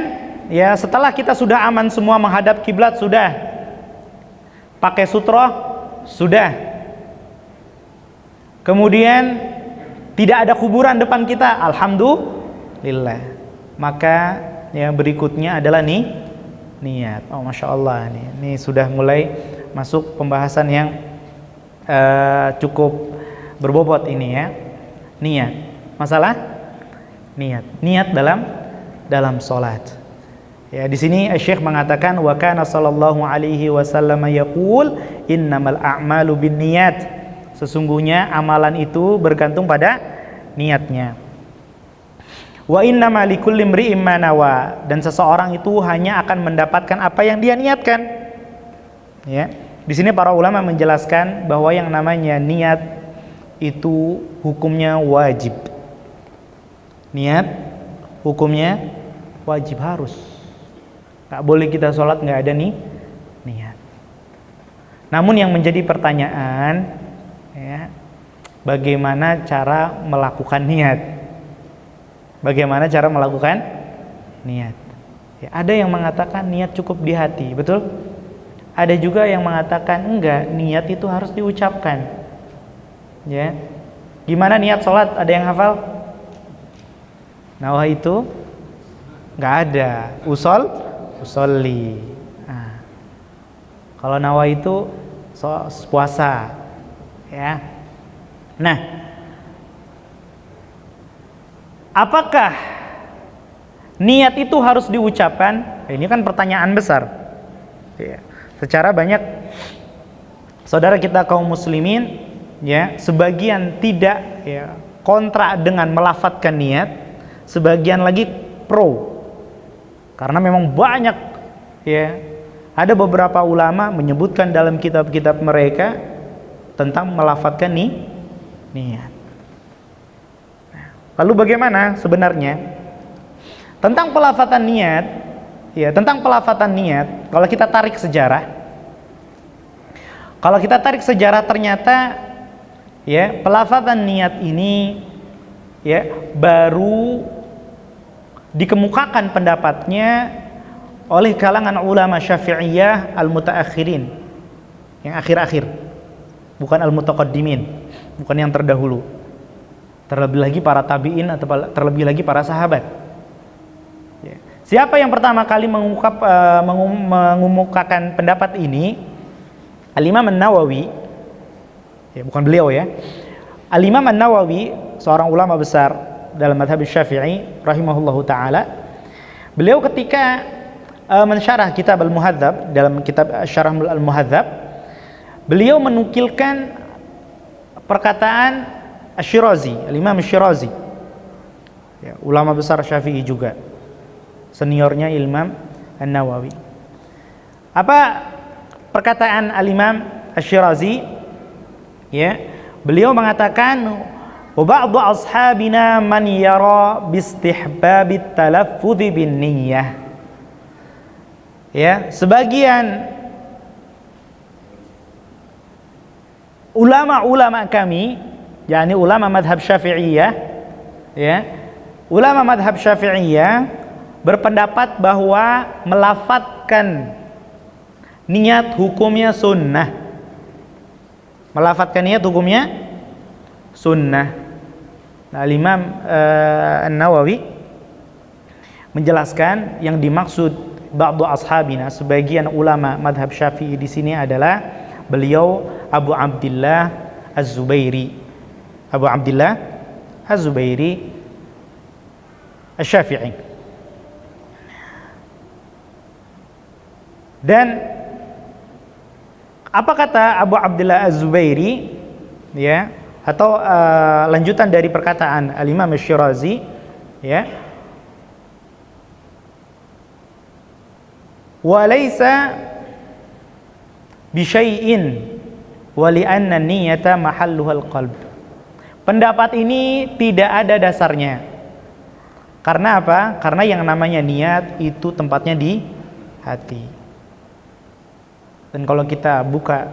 Speaker 2: ya setelah kita sudah aman semua menghadap kiblat, sudah pakai sutroh, sudah. Kemudian tidak ada kuburan depan kita, alhamdulillah. Maka yang berikutnya adalah niat. Oh masya Allah, ini sudah mulai masuk pembahasan yang cukup berbobot ini ya. Niat, masalah niat dalam sholat. Ya, di sini Syekh mengatakan wa kana sallallahu alaihi wasallam yaqul innamal a'malu binniyat. Sesungguhnya amalan itu bergantung pada niatnya. Wa innama likulli imri'in ma nawa, dan seseorang itu hanya akan mendapatkan apa yang dia niatkan. Ya. Di sini para ulama menjelaskan bahwa yang namanya niat itu hukumnya wajib. Niat hukumnya wajib, harus. Enggak boleh kita sholat enggak ada niat. Namun yang menjadi pertanyaan, ya, bagaimana cara melakukan niat? Bagaimana cara melakukan niat? Ya, ada yang mengatakan niat cukup di hati, betul? Ada juga yang mengatakan enggak, niat itu harus diucapkan. Ya, gimana niat sholat? Ada yang hafal? Nawah itu enggak ada. Usolli. Nah, kalau nawah itu puasa. Ya. Nah, apakah niat itu harus diucapkan? Ini kan pertanyaan besar. Ya. Secara banyak saudara kita kaum muslimin, ya, sebagian tidak, ya, kontra dengan melafadzkan niat, sebagian lagi pro. Karena memang banyak, ya, ada beberapa ulama menyebutkan dalam kitab-kitab mereka tentang melafadzkan niat. Lalu bagaimana sebenarnya tentang pelafadzan niat? Ya, tentang pelafadzan niat, kalau kita tarik sejarah, ternyata, ya, pelafadzan niat ini, ya, baru dikemukakan pendapatnya oleh kalangan ulama Syafi'iyah al-mutaakhirin, yang akhir-akhir. Bukan al-mutaqaddimin, bukan yang terdahulu. Terlebih lagi para tabi'in atau terlebih lagi para sahabat. Ya. Siapa yang pertama kali mengemukakan pendapat ini? Al-Imam An-Nawawi. Ya, bukan beliau ya. Al-Imam An-Nawawi seorang ulama besar dalam mazhab Syafi'i rahimahullahu taala. Beliau ketika mensyarah kitab Al-Muhadzab, dalam kitab Syarah Al-Muhadzab, beliau menukilkan perkataan Asy-Syirazi, Al-Imam Asy-Syirazi, ya, ulama besar Syafi'i juga, seniornya Imam An-Nawawi. Apa perkataan Al-Imam Asy-Syirazi? Ya, beliau mengatakan, wa ba'du ashabina man yara bistihbabit talaffudz bin niyyah. Ya, sebagian ulama-ulama kami, yakni ulama madhab Syafi'iyah, ya, ulama madhab Syafi'iyah berpendapat bahwa melafadzkan niat hukumnya sunnah. Melafadzkan niat hukumnya sunnah. Nah, Imam An-Nawawi menjelaskan yang dimaksud ba'du ashabina, sebagian ulama madhab Syafi'i di sini adalah beliau Abu Abdillah Az-Zubairi, Abu Abdillah Az-Zubairi Asy-Syafi'i. Dan apa kata Abu Abdillah Az-Zubairi, ya, atau lanjutan dari perkataan Al-Imam Asy-Syirazi, ya, wa laisa bi syai'in wa li anna niyyata mahalluhal qalb. Pendapat ini tidak ada dasarnya. Karena apa? Karena yang namanya niat itu tempatnya di hati. Dan kalau kita buka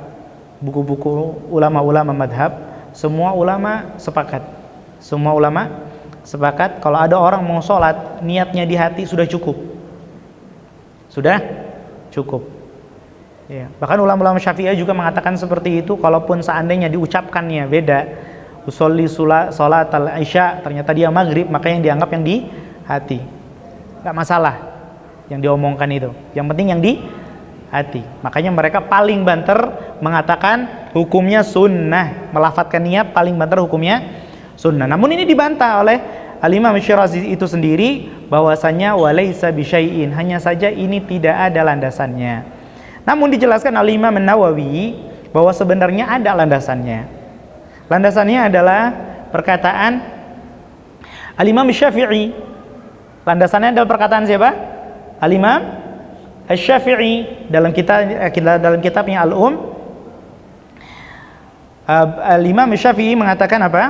Speaker 2: buku-buku ulama-ulama madhab, semua ulama sepakat kalau ada orang mau sholat niatnya di hati sudah cukup, ya. Bahkan ulama-ulama Syafi'iyah juga mengatakan seperti itu. Kalaupun seandainya diucapkannya beda, usolli sholat al-isya, ternyata dia maghrib, maka yang dianggap yang di hati, nggak masalah yang diomongkan itu, yang penting yang di hati. Makanya mereka paling banter mengatakan hukumnya sunnah, melafadzkan niat paling banter hukumnya sunnah. Namun ini dibantah oleh Al-Imam Asy-Syirazi itu sendiri, bahwasanya walaisa bisyai'in, hanya saja ini tidak ada landasannya. Namun dijelaskan oleh Imam An-Nawawi bahwa sebenarnya ada landasannya. Landasannya adalah perkataan Al-Imam Syafi'i. Landasannya adalah perkataan siapa? Al-Imam Asy-Syafi'i dalam kitabnya Al-Um. Al-Imam Asy-Syafi'i mengatakan apa?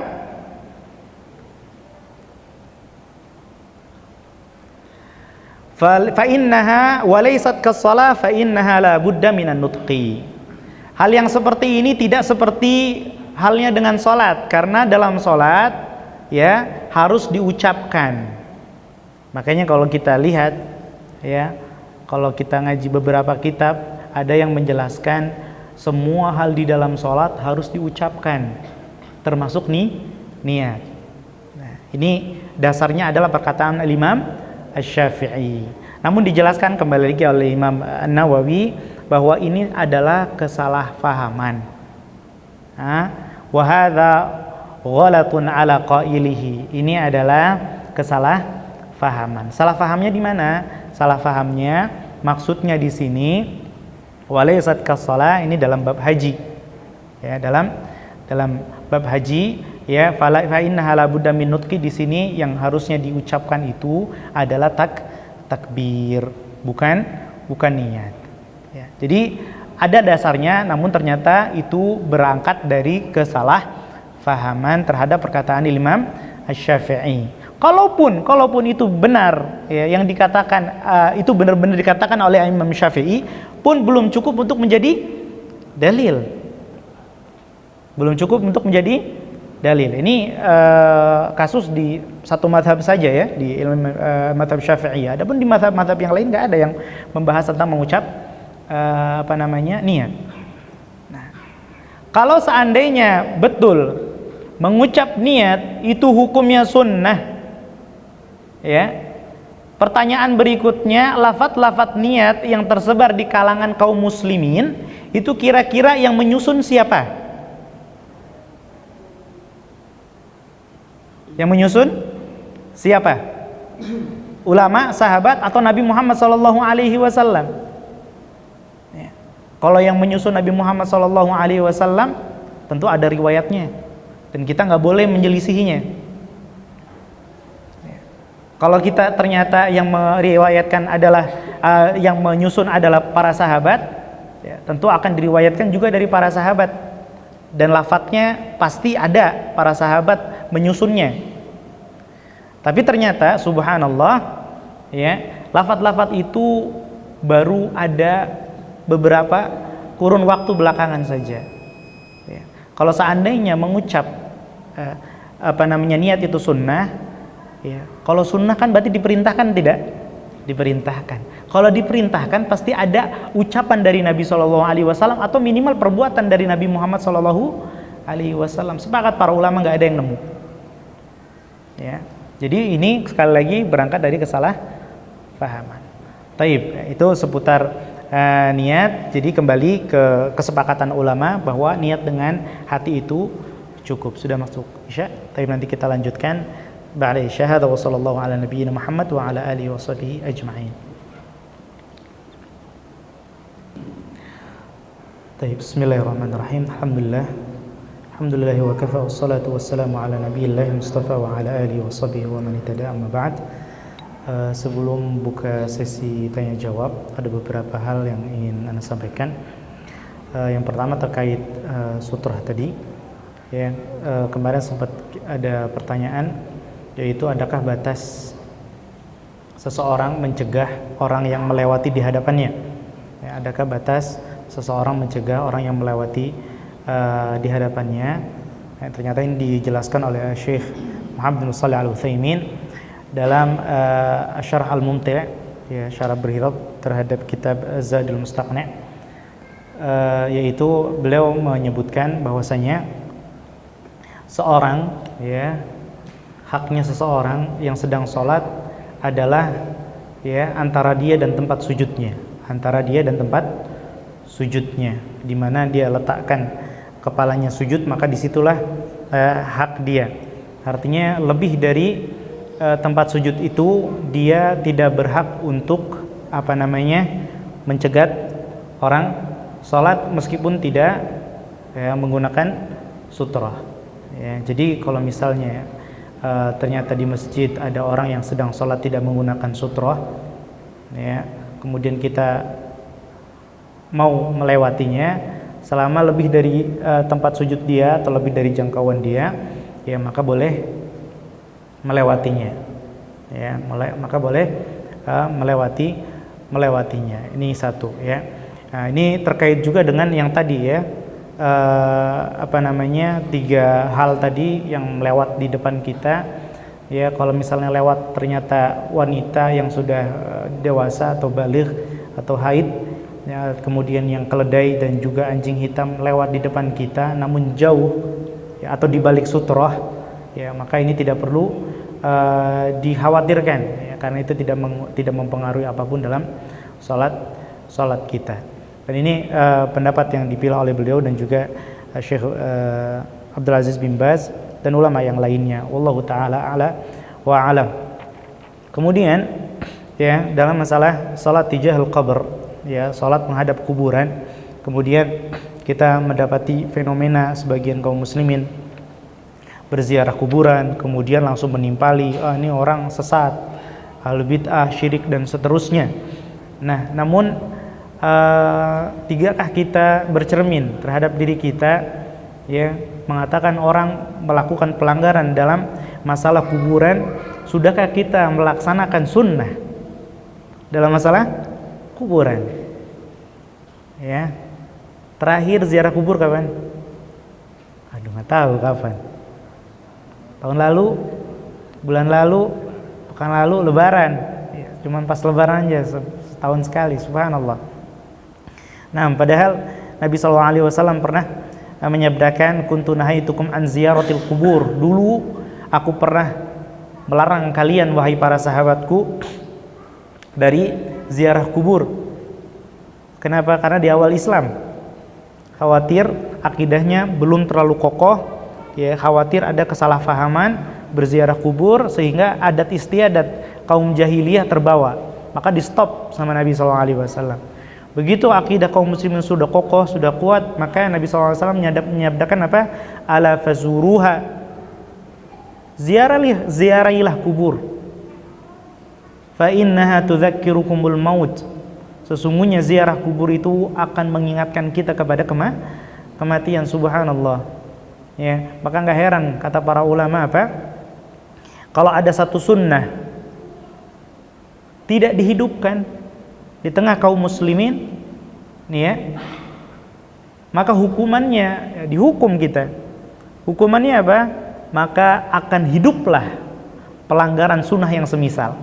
Speaker 2: Fa innaha wa laysat kas-shalah fa innaha la budda minan nutqi. Hal yang seperti ini tidak seperti halnya dengan salat, karena dalam salat, ya, harus diucapkan. Makanya kalau kita lihat, ya, kalau kita ngaji beberapa kitab, ada yang menjelaskan semua hal di dalam sholat harus diucapkan, termasuk niat. Nah, ini dasarnya adalah perkataan Imam Asy-Syafi'i. Namun dijelaskan kembali lagi oleh Imam An-Nawawi bahwa ini adalah kesalahpahaman. Wa hadza ghalatun ala qailihi. Ini adalah kesalahpahaman. Salah pahamnya di mana? Salah fahamnya maksudnya di sini walaysat kas-shalah, ini dalam bab haji, ya, dalam bab haji, ya, fa innaha la budda min nutqi. Di sini yang harusnya diucapkan itu adalah takbir, bukan niat, ya. Jadi ada dasarnya, namun ternyata itu berangkat dari kesalahpahaman terhadap perkataan Imam Asy-Syafi'i. Kalaupun itu benar, ya, yang dikatakan itu benar-benar dikatakan oleh Imam Syafi'i, pun belum cukup untuk menjadi dalil. Ini kasus di satu mazhab saja, ya, di ilmu mazhab Syafi'i. Adapun di mazhab-mazhab yang lain nggak ada yang membahas tentang mengucap niat. Nah, kalau seandainya betul mengucap niat itu hukumnya sunnah, ya, pertanyaan berikutnya, lafaz-lafaz niat yang tersebar di kalangan kaum muslimin itu kira-kira yang menyusun siapa? Yang menyusun siapa? Ulama, sahabat, atau Nabi Muhammad SAW? Ya. Kalau yang menyusun Nabi Muhammad SAW, tentu ada riwayatnya, dan kita nggak boleh menjelisihinya. Ya. Kalau kita ternyata yang meriwayatkan adalah yang menyusun adalah para sahabat, ya, tentu akan diriwayatkan juga dari para sahabat, dan lafadznya pasti ada para sahabat menyusunnya. Tapi ternyata subhanallah, ya, lafadz-lafadz itu baru ada beberapa kurun waktu belakangan saja. Ya. Kalau seandainya mengucap niat itu sunnah, ya. Kalau sunnah kan berarti diperintahkan, tidak? Diperintahkan. Kalau diperintahkan pasti ada ucapan dari Nabi SAW atau minimal perbuatan dari Nabi Muhammad SAW. Sepakat para ulama, nggak ada yang nemu. Ya. Jadi ini sekali lagi berangkat dari kesalahpahaman. Taib, itu seputar niat. Jadi kembali ke kesepakatan ulama bahwa niat dengan hati itu cukup. Sudah masuk Isya. Taib, nanti kita lanjutkan ba'da Isya. Hadza wa sallallahu ala nabiyyina Muhammad wa ala alihi wa sahbihi ajma'in. Taib, bismillahirrahmanirrahim. Alhamdulillah wa kafa, wassalatu wassalamu ala nabiyillah mustafa wa ala alihi wa sahbihi wa man ittaba, amma ba'd. Sebelum buka sesi tanya jawab, ada beberapa hal yang ingin Anda sampaikan. Yang pertama terkait sutrah tadi. Ya, kemarin sempat ada pertanyaan, yaitu adakah batas seseorang mencegah orang yang melewati di hadapannya? Ya, adakah batas seseorang mencegah orang yang melewati di hadapannya? Ternyata ini dijelaskan oleh Syekh Muhammad bin Shalih Al-Utsaimin dalam Syarh Al-Mumti', ya, syarah berhirab terhadap kitab Zadul Mustaqni', yaitu beliau menyebutkan bahwasanya seorang, ya, haknya seseorang yang sedang sholat adalah, ya, antara dia dan tempat sujudnya, di mana dia letakkan kepalanya sujud, maka disitulah hak dia. Artinya lebih dari tempat sujud itu dia tidak berhak untuk mencegat orang sholat meskipun tidak, ya, menggunakan sutrah. Ya, jadi kalau misalnya ternyata di masjid ada orang yang sedang sholat tidak menggunakan sutrah, ya, kemudian kita mau melewatinya selama lebih dari tempat sujud dia atau lebih dari jangkauan dia, ya, maka boleh melewatinya, ya, maka boleh melewatinya. Ini satu, ya. Nah, ini terkait juga dengan yang tadi, ya, tiga hal tadi yang melewat di depan kita. Ya, kalau misalnya lewat ternyata wanita yang sudah dewasa atau baligh atau haid, ya, kemudian yang keledai dan juga anjing hitam lewat di depan kita namun jauh, ya, atau di balik sutrah, ya, maka ini tidak perlu dikhawatirkan, ya, karena itu tidak mempengaruhi apapun dalam salat kita. Dan ini pendapat yang dipilih oleh beliau dan juga Syekh Abdul Aziz bin Baz dan ulama yang lainnya. Wallahu taala a'la wa a'lam. Kemudian, ya, dalam masalah salat tijahul qabr, ya, salat menghadap kuburan, kemudian kita mendapati fenomena sebagian kaum muslimin berziarah kuburan, kemudian langsung menimpali, ini orang sesat, ahlu bid'ah, syirik dan seterusnya. Nah, namun tigakah kita bercermin terhadap diri kita, ya, mengatakan orang melakukan pelanggaran dalam masalah kuburan, sudahkah kita melaksanakan sunnah dalam masalah kuburan? Ya, terakhir ziarah kubur kapan? Aduh, nggak tahu kapan. Tahun lalu, bulan lalu, pekan lalu, lebaran, ya, cuman pas lebaran aja, setahun sekali, subhanallah. Nah, padahal Nabi SAW pernah menyabdakan, kuntu nahaitukum an ziyaratil kubur, dulu aku pernah melarang kalian wahai para sahabatku dari ziarah kubur. Kenapa? Karena di awal Islam khawatir akidahnya belum terlalu kokoh, ya, khawatir ada kesalahpahaman berziarah kubur sehingga adat istiadat kaum jahiliyah terbawa. Maka di stop sama Nabi SAW. Begitu akidah kaum muslimin sudah kokoh, sudah kuat, maka Nabi SAW menyabdakan apa? Ala fazuruha, ziarahilah kubur. Fa innaha tudzakirukumul maut. Sesungguhnya ziarah kubur itu akan mengingatkan kita kepada kematian. Subhanallah. Ya, maka enggak heran kata para ulama apa? Kalau ada satu sunnah tidak dihidupkan di tengah kaum muslimin, nih ya, maka hukumannya dihukum kita. Hukumannya apa? Maka akan hiduplah pelanggaran sunnah yang semisal.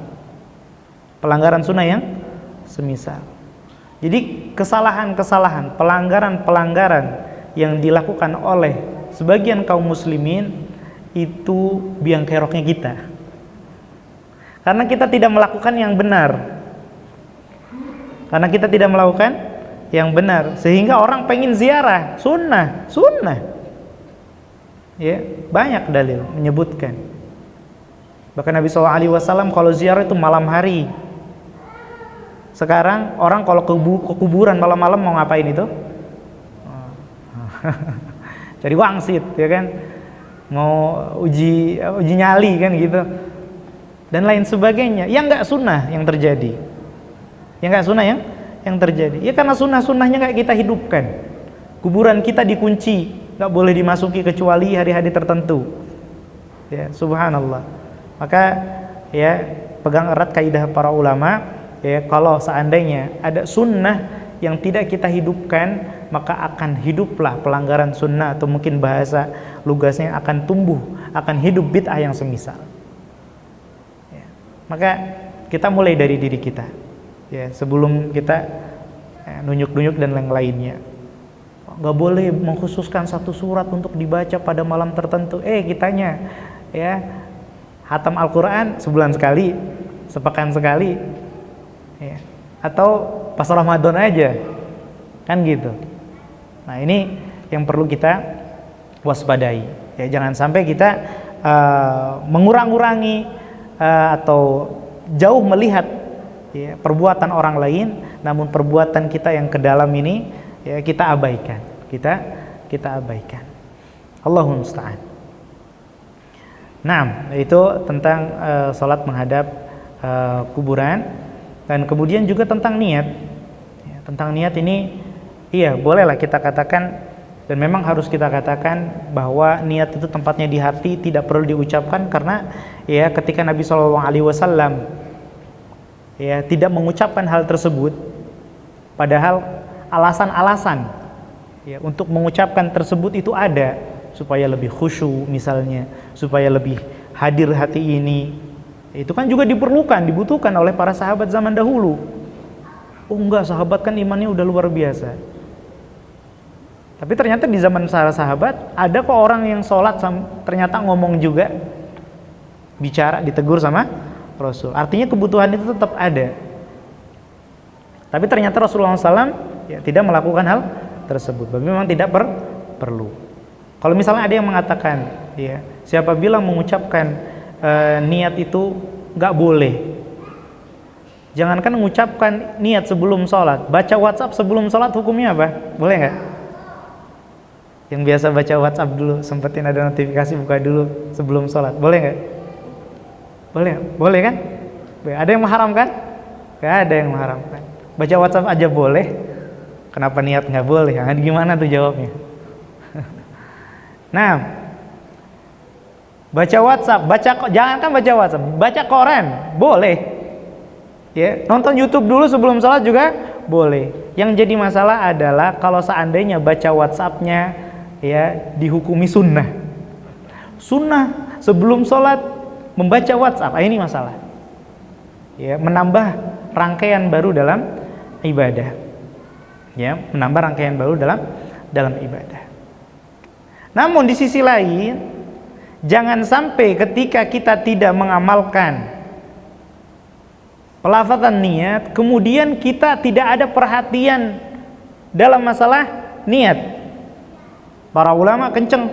Speaker 2: Pelanggaran sunnah yang semisal. Jadi kesalahan-kesalahan, pelanggaran-pelanggaran yang dilakukan oleh sebagian kaum muslimin itu biang keroknya kita. Karena kita tidak melakukan yang benar. Karena kita tidak melakukan yang benar, sehingga orang pengen ziarah sunnah. Ya, banyak dalil menyebutkan. Bahkan Nabi SAW kalau ziarah itu malam hari. Sekarang orang kalau ke kuburan malam-malam mau ngapain itu? Cari wangsit, ya kan? Mau uji nyali kan gitu. Dan lain sebagainya. Yang enggak sunnah yang terjadi. Yang enggak sunnah yang terjadi. Ya karena sunnah-sunnahnya enggak kita hidupkan. Kuburan kita dikunci, enggak boleh dimasuki kecuali hari-hari tertentu. Ya, subhanallah. Maka ya pegang erat kaidah para ulama, ya kalau seandainya ada sunnah yang tidak kita hidupkan, maka akan hiduplah pelanggaran sunnah, atau mungkin bahasa lugasnya akan tumbuh, akan hidup bid'ah yang semisal. Ya. Maka kita mulai dari diri kita, ya sebelum kita nunjuk-nunjuk dan lain-lainnya. Nggak boleh mengkhususkan satu surat untuk dibaca pada malam tertentu. Kitanya ya hatam Al-Quran sebulan sekali, sepekan sekali, ya. Atau pas Ramadan aja, kan gitu. Nah ini yang perlu kita waspadai. Ya jangan sampai kita mengurang-urangi atau jauh melihat ya, perbuatan orang lain, namun perbuatan kita yang ke dalam ini ya kita abaikan. Kita abaikan. Allahumma musta'an. Nah, itu tentang salat menghadap kuburan. Dan kemudian juga tentang niat. Ya, tentang niat ini, iya bolehlah kita katakan, dan memang harus kita katakan bahwa niat itu tempatnya di hati, tidak perlu diucapkan, karena ya ketika Nabi SAW ya tidak mengucapkan hal tersebut, padahal alasan-alasan ya untuk mengucapkan tersebut itu ada, supaya lebih khusyuk misalnya, supaya lebih hadir hati ini. Itu kan juga dibutuhkan oleh para sahabat zaman dahulu. Oh enggak, sahabat kan imannya udah luar biasa. Tapi ternyata di zaman para sahabat ada kok orang yang sholat ternyata ngomong juga, bicara, ditegur sama Rasul. Artinya kebutuhan itu tetap ada. Tapi ternyata Rasulullah SAW ya, tidak melakukan hal tersebut. Memang tidak perlu. Kalau misalnya ada yang mengatakan, ya siapa bilang mengucapkan niat itu nggak boleh. Jangankan mengucapkan niat sebelum sholat, baca WhatsApp sebelum sholat hukumnya apa? Boleh nggak? Yang biasa baca WhatsApp dulu, sempetin ada notifikasi buka dulu sebelum sholat, boleh nggak? Boleh kan? Ada yang mengharamkan? Nggak ada yang mengharamkan. Baca WhatsApp aja boleh, kenapa niat nggak boleh? Gimana tuh jawabnya? Nah, baca WhatsApp, jangankan baca WhatsApp, baca koran boleh. Ya, nonton YouTube dulu sebelum sholat juga boleh. Yang jadi masalah adalah kalau seandainya baca WhatsApp-nya ya dihukumi sunnah. Sunnah sebelum sholat membaca WhatsApp, ini masalah. Ya, menambah rangkaian baru dalam ibadah. Ya, menambah rangkaian baru dalam ibadah. Namun di sisi lain, jangan sampai ketika kita tidak mengamalkan pelafazan niat, kemudian kita tidak ada perhatian dalam masalah niat. Para ulama kenceng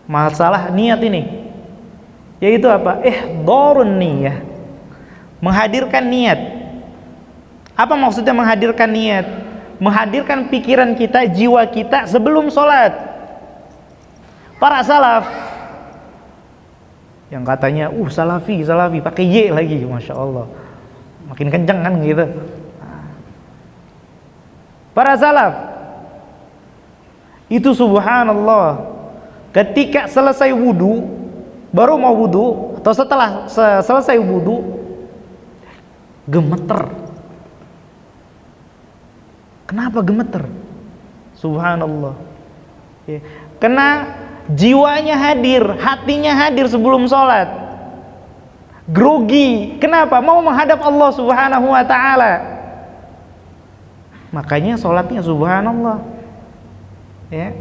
Speaker 2: masalah niat ini. Yaitu apa? Ihdharun niyah. Menghadirkan niat. Apa maksudnya menghadirkan niat? Menghadirkan pikiran kita, jiwa kita sebelum sholat. Para salaf yang katanya, salafi pakai Y lagi, masya Allah, makin kenceng kan gitu. Para salaf itu subhanallah, ketika selesai wudu, baru mau wudu atau setelah selesai wudu, gemeter. Kenapa gemeter? Subhanallah. Ya. Karena jiwanya hadir, hatinya hadir sebelum sholat. Grogi. Kenapa? Mau menghadap Allah Subhanahu wa ta'ala. Makanya sholatnya subhanallah. Ya.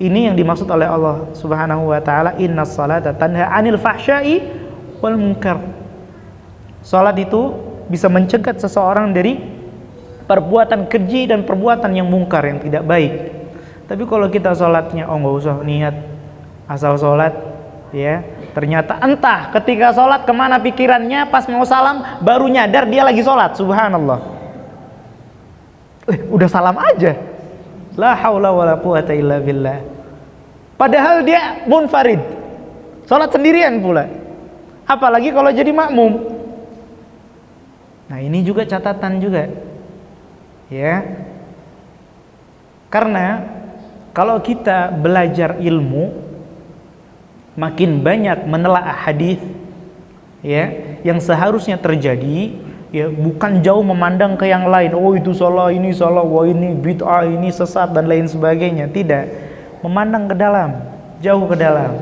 Speaker 2: Ini yang dimaksud oleh Allah Subhanahu wa ta'ala, innas salata tanha 'anil fahsya'i wal munkar. Salat itu bisa mencegah seseorang dari perbuatan keji dan perbuatan yang mungkar, yang tidak baik. Tapi kalau kita salatnya nggak usah niat, asal salat, ya, ternyata entah ketika salat kemana pikirannya, pas mau salam baru nyadar dia lagi salat. Subhanallah. Udah salam aja. La haula wala quwata illa billah. Padahal dia munfarid, salat sendirian pula. Apalagi kalau jadi makmum. Nah, ini juga catatan juga. Ya. Karena kalau kita belajar ilmu, makin banyak menelaah hadis, ya, yang seharusnya terjadi, ya, bukan jauh memandang ke yang lain. Oh, itu salah, ini salah, wah ini bid'ah, ini sesat dan lain sebagainya. Tidak, memandang ke dalam, jauh ke dalam.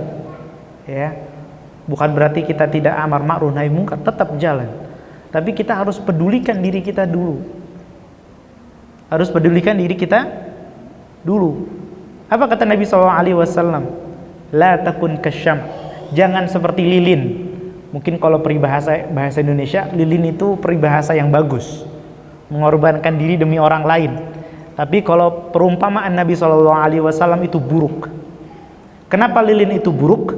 Speaker 2: Ya, bukan berarti kita tidak amar ma'ruf nahi munkar, tetap jalan. Tapi kita harus pedulikan diri kita dulu. Harus pedulikan diri kita dulu. Apa kata Nabi SAW? La takun kasyam. Jangan seperti lilin. Mungkin kalau peribahasa bahasa Indonesia, lilin itu peribahasa yang bagus, mengorbankan diri demi orang lain. Tapi kalau perumpamaan Nabi SAW itu buruk. Kenapa lilin itu buruk?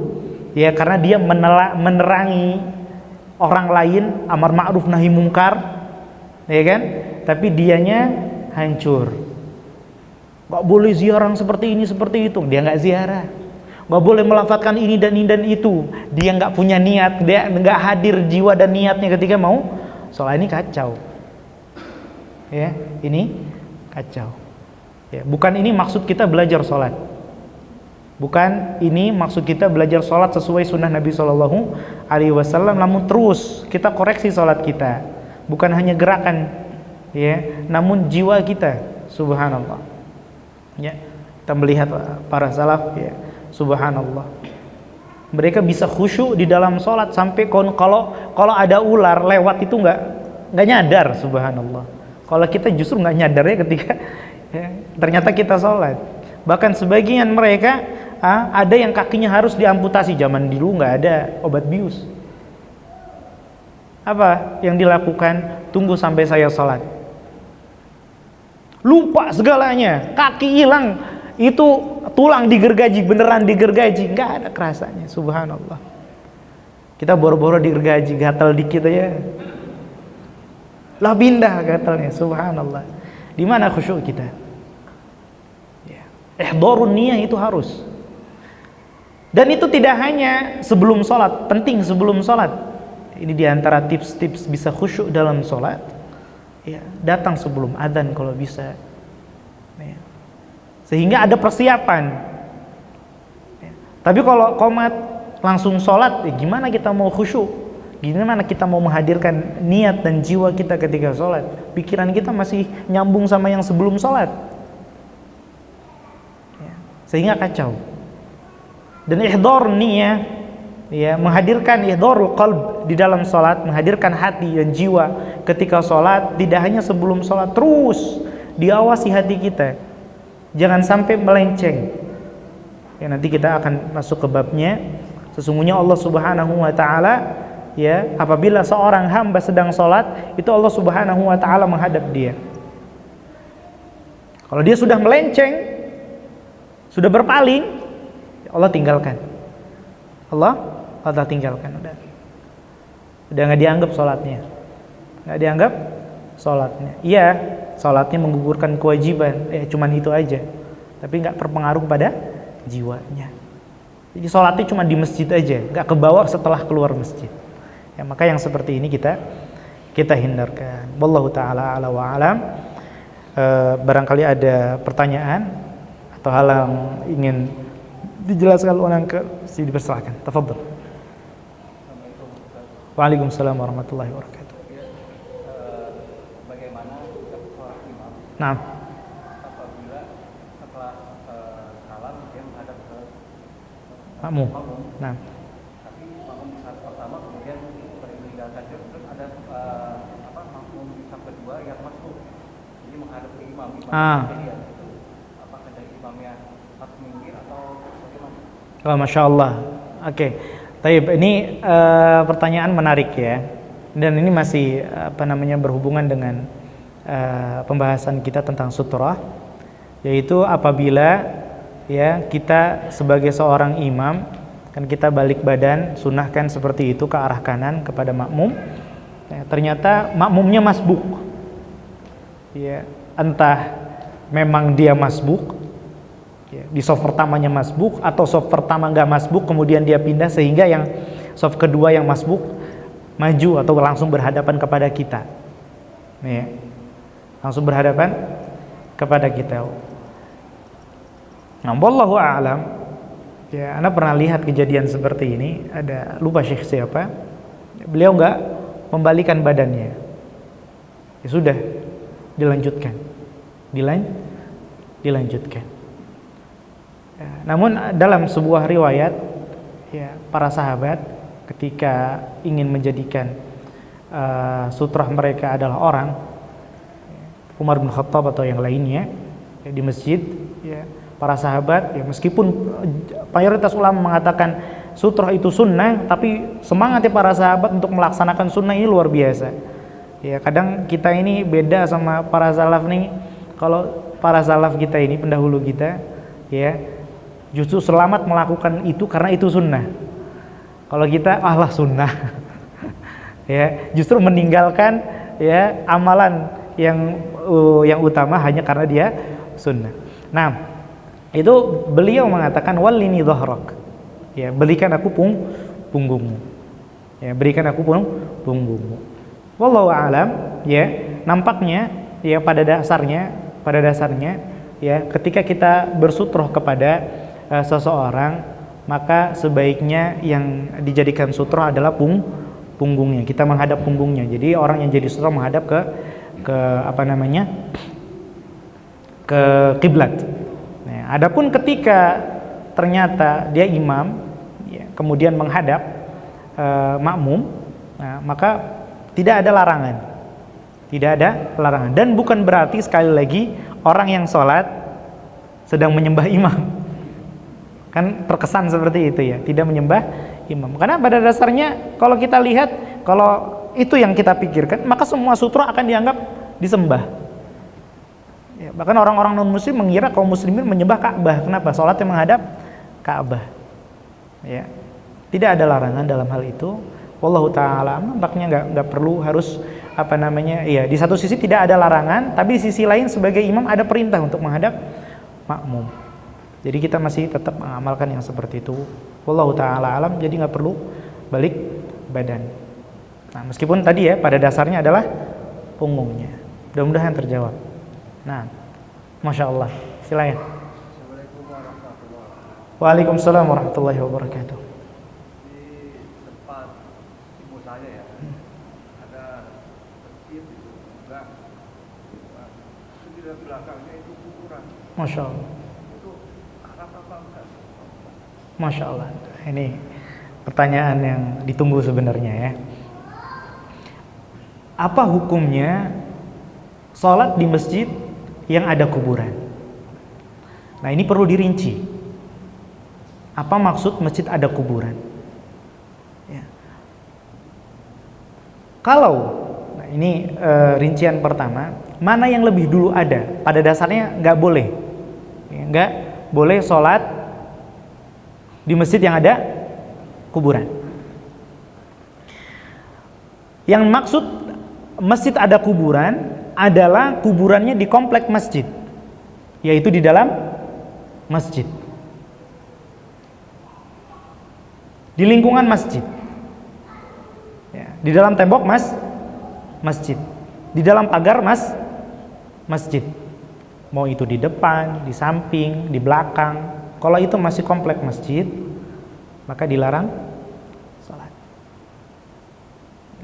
Speaker 2: Ya karena dia menerangi orang lain, amar ma'ruf nahi mungkar, ya kan? Tapi dianya hancur. Gak boleh ziarah seperti ini seperti itu, dia nggak ziarah. Gak boleh melafalkan ini dan itu, dia nggak punya niat, dia nggak hadir jiwa dan niatnya ketika mau sholat. Ini kacau. Ya, ini kacau. Ya, bukan ini maksud kita belajar sholat. Bukan ini maksud kita belajar sholat sesuai sunnah Nabi SAW, namun terus kita koreksi sholat kita. Bukan hanya gerakan, ya, namun jiwa kita. Subhanallah. Ya, kita melihat para salaf, ya, subhanallah. Mereka bisa khusyuk di dalam sholat sampai kalau ada ular lewat itu nggak nyadar. Subhanallah. Kalau kita justru nggak nyadar ya ketika ya, ternyata kita sholat. Bahkan sebagian mereka ada yang kakinya harus diamputasi. Zaman dulu nggak ada obat bius. Apa yang dilakukan? Tunggu sampai saya sholat. Lupa segalanya, kaki hilang, itu tulang digergaji, beneran digergaji, nggak ada kerasanya. Subhanallah. Kita boro-boro digergaji, gatal dikit aja, lah pindah gatalnya. Subhanallah. Di mana khusyuk kita? Ya. Ihdharun niyah itu harus. Dan itu tidak hanya sebelum sholat, penting sebelum sholat. Ini diantara tips-tips bisa khusyuk dalam sholat. Ya, datang sebelum adzan kalau bisa, ya. Sehingga ada persiapan, ya. Tapi kalau qomat langsung sholat, ya gimana kita mau khusyuk? Gimana kita mau menghadirkan niat dan jiwa kita ketika sholat? Pikiran kita masih nyambung sama yang sebelum sholat, ya. Sehingga kacau. Dan ihdhar niyah, ya, menghadirkan ihdharul qalb di dalam sholat, menghadirkan hati dan jiwa ketika sholat, tidak hanya sebelum sholat, terus diawasi hati kita, jangan sampai melenceng. Ya, nanti kita akan masuk ke babnya. Sesungguhnya Allah Subhanahu wa ta'ala, ya, apabila seorang hamba sedang sholat, itu Allah Subhanahu wa ta'ala menghadap dia. Kalau dia sudah melenceng, sudah berpaling, Allah tinggalkan. Allah tinggalkan. Udah nggak dianggap sholatnya, nggak dianggap sholatnya. Iya, sholatnya menggugurkan kewajiban, cuman itu aja, tapi nggak berpengaruh pada jiwanya. Jadi sholatnya cuma di masjid aja, nggak kebawa setelah keluar masjid. Ya, maka yang seperti ini kita hindarkan. Wallahu taala ala wa alam. Barangkali ada pertanyaan atau hal yang ingin dijelaskan ulang dipersilakan. Tafadhol. Waalaikumsalam warahmatullahi wabarakatuh.
Speaker 3: Bagaimana sholat imam?
Speaker 2: Nah,
Speaker 3: Apabila setelah salam dia menghadap ke
Speaker 2: makmum. Nah,
Speaker 3: tapi makmum di saat pertama kemudian meninggalkan dia, terus ada makmum di saat kedua yang masuk, jadi menghadap ke imam. Jadi itu apakah dari imamnya harus minggir atau bagaimana?
Speaker 2: oh, masya Allah. Oke. Taib, ini pertanyaan menarik ya, dan ini masih berhubungan dengan pembahasan kita tentang sutrah, yaitu apabila ya kita sebagai seorang imam kan kita balik badan, sunnahkan seperti itu ke arah kanan kepada makmum, ya, ternyata makmumnya masbuk, ya, entah memang dia masbuk, ya, di soft pertamanya masbuk atau soft pertama nggak masbuk kemudian dia pindah sehingga yang soft kedua yang masbuk maju atau langsung berhadapan kepada kita, ya, langsung berhadapan kepada kita. Nah, wallahu a'lam. Ya, Anda pernah lihat kejadian seperti ini, ada lupa syekh siapa, beliau nggak membalikan badannya, ya sudah dilanjutkan, dilanjutkan. Ya, namun dalam sebuah riwayat, ya, para sahabat ketika ingin menjadikan sutrah mereka adalah orang, Umar bin Khattab atau yang lainnya, ya, di masjid, ya, para sahabat, ya, meskipun mayoritas ulama mengatakan sutrah itu sunnah, tapi semangatnya para sahabat untuk melaksanakan sunnah ini luar biasa. Ya, kadang kita ini beda sama para salaf nih. Kalau para salaf kita ini, pendahulu kita, ya, justru selamat melakukan itu karena itu sunnah. Kalau kita ahlah sunnah, ya, justru meninggalkan, ya, amalan yang utama hanya karena dia sunnah. Nah, itu beliau mengatakan wallini dhahrak, ya, berikan aku punggungmu, ya, berikan aku punggungmu. Wallahu a'lam, ya, nampaknya, ya, pada dasarnya, ya, ketika kita bersutroh kepada seseorang, maka sebaiknya yang dijadikan sutroh adalah punggungnya. Kita menghadap punggungnya. Jadi orang yang jadi sutroh menghadap ke kiblat. Nah, adapun ketika ternyata dia imam, ya, kemudian menghadap makmum, nah, maka tidak ada larangan. Dan bukan berarti sekali lagi orang yang sholat sedang menyembah imam. Kan terkesan seperti itu, ya, tidak menyembah imam. Karena pada dasarnya kalau kita lihat, kalau itu yang kita pikirkan, maka semua sutra akan dianggap disembah. Ya, bahkan orang-orang non-muslim mengira kaum muslimin menyembah Ka'bah. Kenapa? Sholatnya menghadap Ka'bah. Ya, tidak ada larangan dalam hal itu. Wallahu ta'ala, nampaknya nggak perlu harus ya, di satu sisi tidak ada larangan, tapi di sisi lain sebagai imam ada perintah untuk menghadap makmum. Jadi kita masih tetap mengamalkan yang seperti itu. Wallahu ta'ala alam, jadi nggak perlu balik badan. Nah, meskipun tadi, ya, pada dasarnya adalah punggungnya. Mudah-mudahan terjawab. Nah, masya Allah. Silakan.
Speaker 3: Assalamualaikum warahmatullahi wabarakatuh.
Speaker 2: Waalaikumsalam warahmatullahi wabarakatuh.
Speaker 3: Di tempat ibu saya, ya, ada masjid itu enggak, itu di belakangnya itu kuburan.
Speaker 2: Masya Allah.
Speaker 3: Itu haram apa enggak?
Speaker 2: Masya Allah. Ini pertanyaan yang ditunggu sebenarnya, ya. Apa hukumnya sholat di masjid yang ada kuburan? Nah, ini perlu dirinci. Apa maksud masjid ada kuburan? Ya. Kalau, nah ini rincian pertama, mana yang lebih dulu ada? Pada dasarnya nggak boleh, ya, nggak boleh sholat di masjid yang ada kuburan. Yang maksud masjid ada kuburan adalah kuburannya di komplek masjid, yaitu di dalam masjid, di lingkungan masjid, ya, di dalam tembok masjid, di dalam pagar masjid, mau itu di depan, di samping, di belakang. Kalau itu masih komplek masjid, maka dilarang sholat,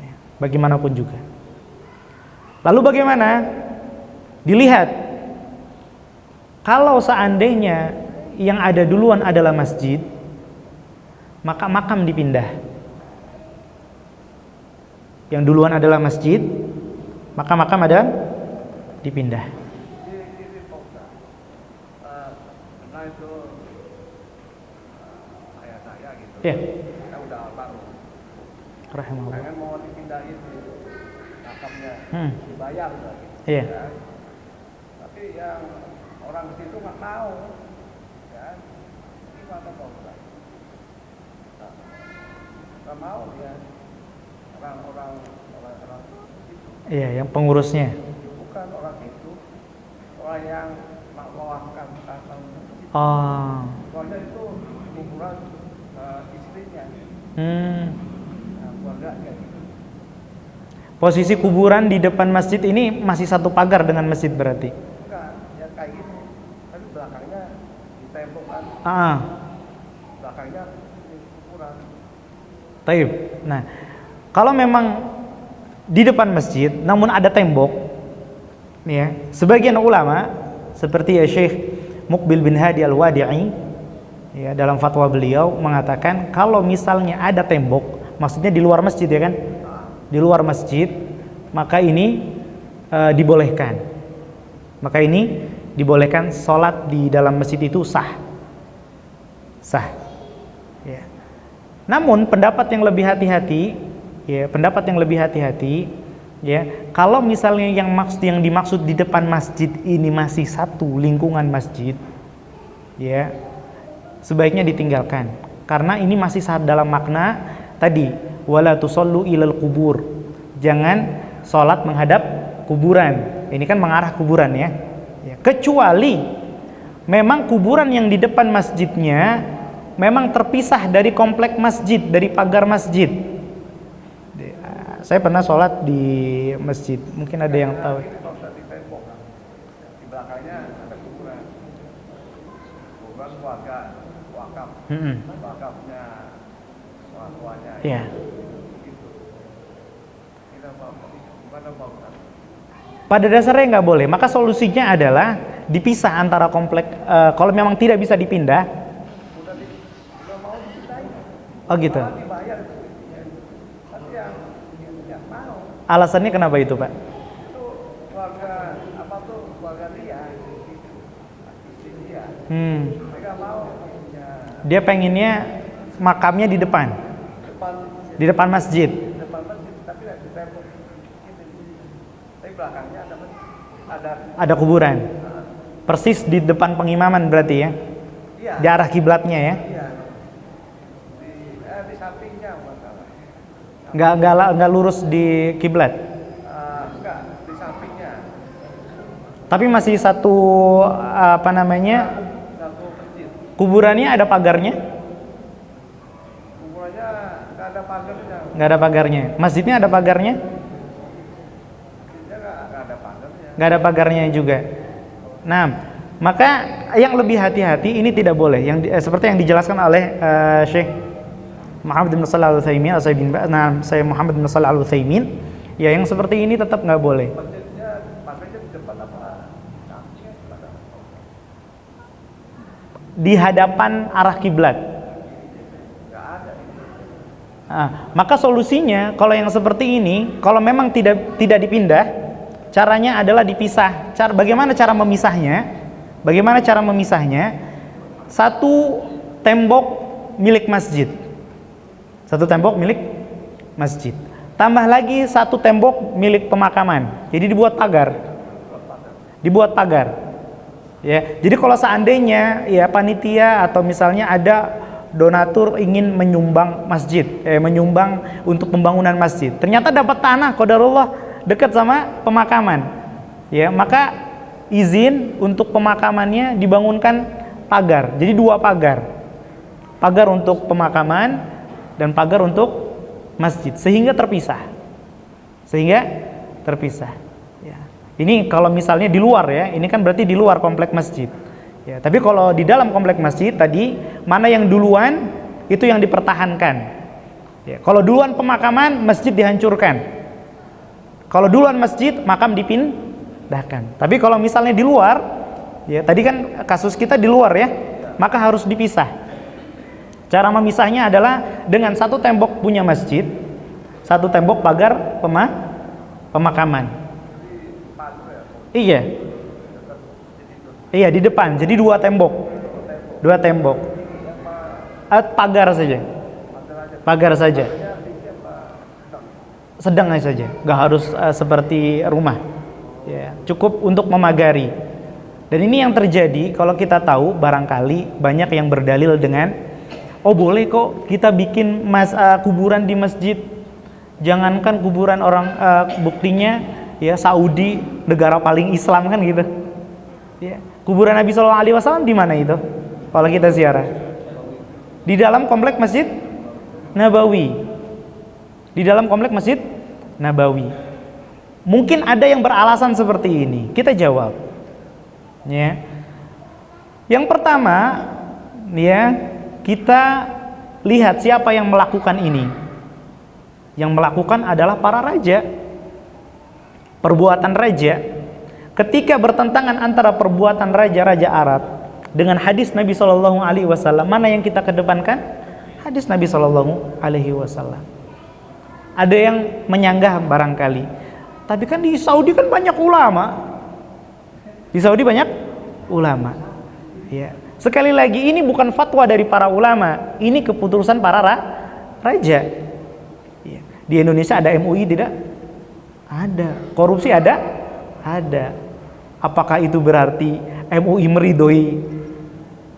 Speaker 2: ya, bagaimanapun juga. Lalu bagaimana? Dilihat, kalau seandainya yang ada duluan adalah masjid, maka makam dipindah. Yang duluan adalah masjid, maka makam ada dipindah.
Speaker 3: Karena itu ayah saya gitu.
Speaker 2: Ya.
Speaker 3: Saya udah almarhum.
Speaker 2: Rahimahullah.
Speaker 3: Pengen mau dipindahin makamnya, dibayar gitu.
Speaker 2: Iya.
Speaker 3: Ya. Tapi yang orang situ nggak mau, ya. Gimana Pak Ustaz? Nggak mau ya. Orang itu.
Speaker 2: Iya, yang pengurusnya.
Speaker 3: Bukan orang itu, orang yang mewakafkan tanah.
Speaker 2: Oh.
Speaker 3: Soalnya itu kuburan istrinya, keluarganya gitu.
Speaker 2: Posisi kuburan di depan masjid ini masih satu pagar dengan masjid berarti?
Speaker 3: Bukan, ya kayak gitu. Tapi belakangnya di tembok kan. Belakangnya di kuburan.
Speaker 2: Taib. Nah, kalau memang di depan masjid namun ada tembok, ya, sebagian ulama seperti ya Syekh Muqbil bin Hadi Al-Wadi'i, ya, dalam fatwa beliau mengatakan kalau misalnya ada tembok, maksudnya di luar masjid, ya kan, di luar masjid, maka ini dibolehkan, sholat di dalam masjid itu sah, ya. Namun pendapat yang lebih hati-hati, ya, kalau misalnya yang dimaksud di depan masjid ini masih satu lingkungan masjid, ya, sebaiknya ditinggalkan, karena ini masih dalam makna tadi, wala tusallu ilal kubur, jangan sholat menghadap kuburan. Ini kan mengarah kuburan, ya. Kecuali memang kuburan yang di depan masjidnya memang terpisah dari komplek masjid, dari pagar masjid. Saya pernah sholat di masjid, mungkin ada yang tahu.
Speaker 3: Ini kalau di tembok, di belakangnya ada kuburan. Kuburan warga wakaf, wakafnya orang tuanya.
Speaker 2: Iya.
Speaker 3: Gitu. Kita mau gimana Pak Ustaz?
Speaker 2: Pada dasarnya nggak boleh. Maka solusinya adalah dipisah antara komplek. Kalau memang tidak bisa dipindah.
Speaker 3: Udah mau dipindahin.
Speaker 2: Oh gitu.
Speaker 3: Malah dibayar itu. Tapi yang mau.
Speaker 2: Alasannya kenapa itu, Pak?
Speaker 3: Itu keluarga keluarga dia, istri dia. Mereka mau ya,
Speaker 2: Dia pengennya makamnya di depan masjid.
Speaker 3: depan masjid, tapi nggak di tembok. Tapi belakangnya ada
Speaker 2: Kuburan. Persis di depan pengimaman berarti, ya.
Speaker 3: iya,
Speaker 2: Di arah kiblatnya, ya.
Speaker 3: iya. Di sampingnya masalah.
Speaker 2: Nggak lurus di kiblat.
Speaker 3: Enggak, di sampingnya.
Speaker 2: Tapi masih satu
Speaker 3: Satu masjid.
Speaker 2: kuburannya ada pagarnya?
Speaker 3: Kuburannya nggak ada pagarnya.
Speaker 2: Nggak ada pagarnya. Masjidnya ada pagarnya?
Speaker 3: Masjidnya nggak ada pagarnya.
Speaker 2: Nggak ada pagarnya juga. Nah, maka yang lebih hati-hati ini tidak boleh. Seperti yang dijelaskan oleh Syekh Muhammad bin Shalih Al-Utsaimin, saya Muhammad bin Shalih Al-Utsaimin, ya, yang seperti ini tetap nggak boleh.
Speaker 3: Masjidnya pagarnya di depan apa?
Speaker 2: Di hadapan arah kiblat.
Speaker 3: Nggak ada.
Speaker 2: Maka solusinya kalau yang seperti ini, kalau memang tidak dipindah, caranya adalah dipisah. Bagaimana cara memisahnya? Satu tembok milik masjid. Tambah lagi satu tembok milik pemakaman. Jadi dibuat pagar. Ya, jadi kalau seandainya ya panitia atau misalnya ada donatur ingin menyumbang masjid, menyumbang untuk pembangunan masjid. Ternyata dapat tanah qadarullah dekat sama pemakaman. Ya, maka izin untuk pemakamannya dibangunkan pagar. Jadi 2 pagar. Pagar untuk pemakaman dan pagar untuk masjid sehingga terpisah. Ya. Ini kalau misalnya di luar ya, ini kan berarti di luar komplek masjid. Ya, tapi kalau di dalam komplek masjid tadi, mana yang duluan itu yang dipertahankan. Ya, kalau duluan pemakaman, masjid dihancurkan. Kalau duluan masjid, makam dipindahkan. Tapi kalau misalnya di luar, ya tadi kan kasus kita di luar ya, maka harus dipisah. Cara memisahnya adalah dengan satu tembok punya masjid, satu tembok pagar pemakaman. Iya, di depan. Jadi 2 tembok. Pagar saja. Sedang saja. Nggak harus seperti rumah. Ya, cukup untuk memagari. Dan ini yang terjadi kalau kita tahu barangkali banyak yang berdalil dengan boleh kok kita bikin kuburan di masjid. Jangankan kuburan orang, buktinya ya Saudi, negara paling Islam kan gitu. Ya. Kuburan Nabi SAW di mana itu? Kalau kita ziarah di dalam komplek Masjid Nabawi. Mungkin ada yang beralasan seperti ini. Kita jawab. Ya. Yang pertama, ya, kita lihat siapa yang melakukan ini. Yang melakukan adalah para raja. Perbuatan raja. Ketika bertentangan antara perbuatan raja-raja Arab dengan hadis Nabi SAW, mana yang kita kedepankan? Hadis Nabi SAW. Ada yang menyanggah barangkali, tapi kan di Saudi kan banyak ulama. Ya. Sekali lagi, ini bukan fatwa dari para ulama, ini keputusan para raja. Ya. Di Indonesia ada MUI tidak? Ada. Korupsi ada? Ada. Apakah itu berarti MUI meridhoi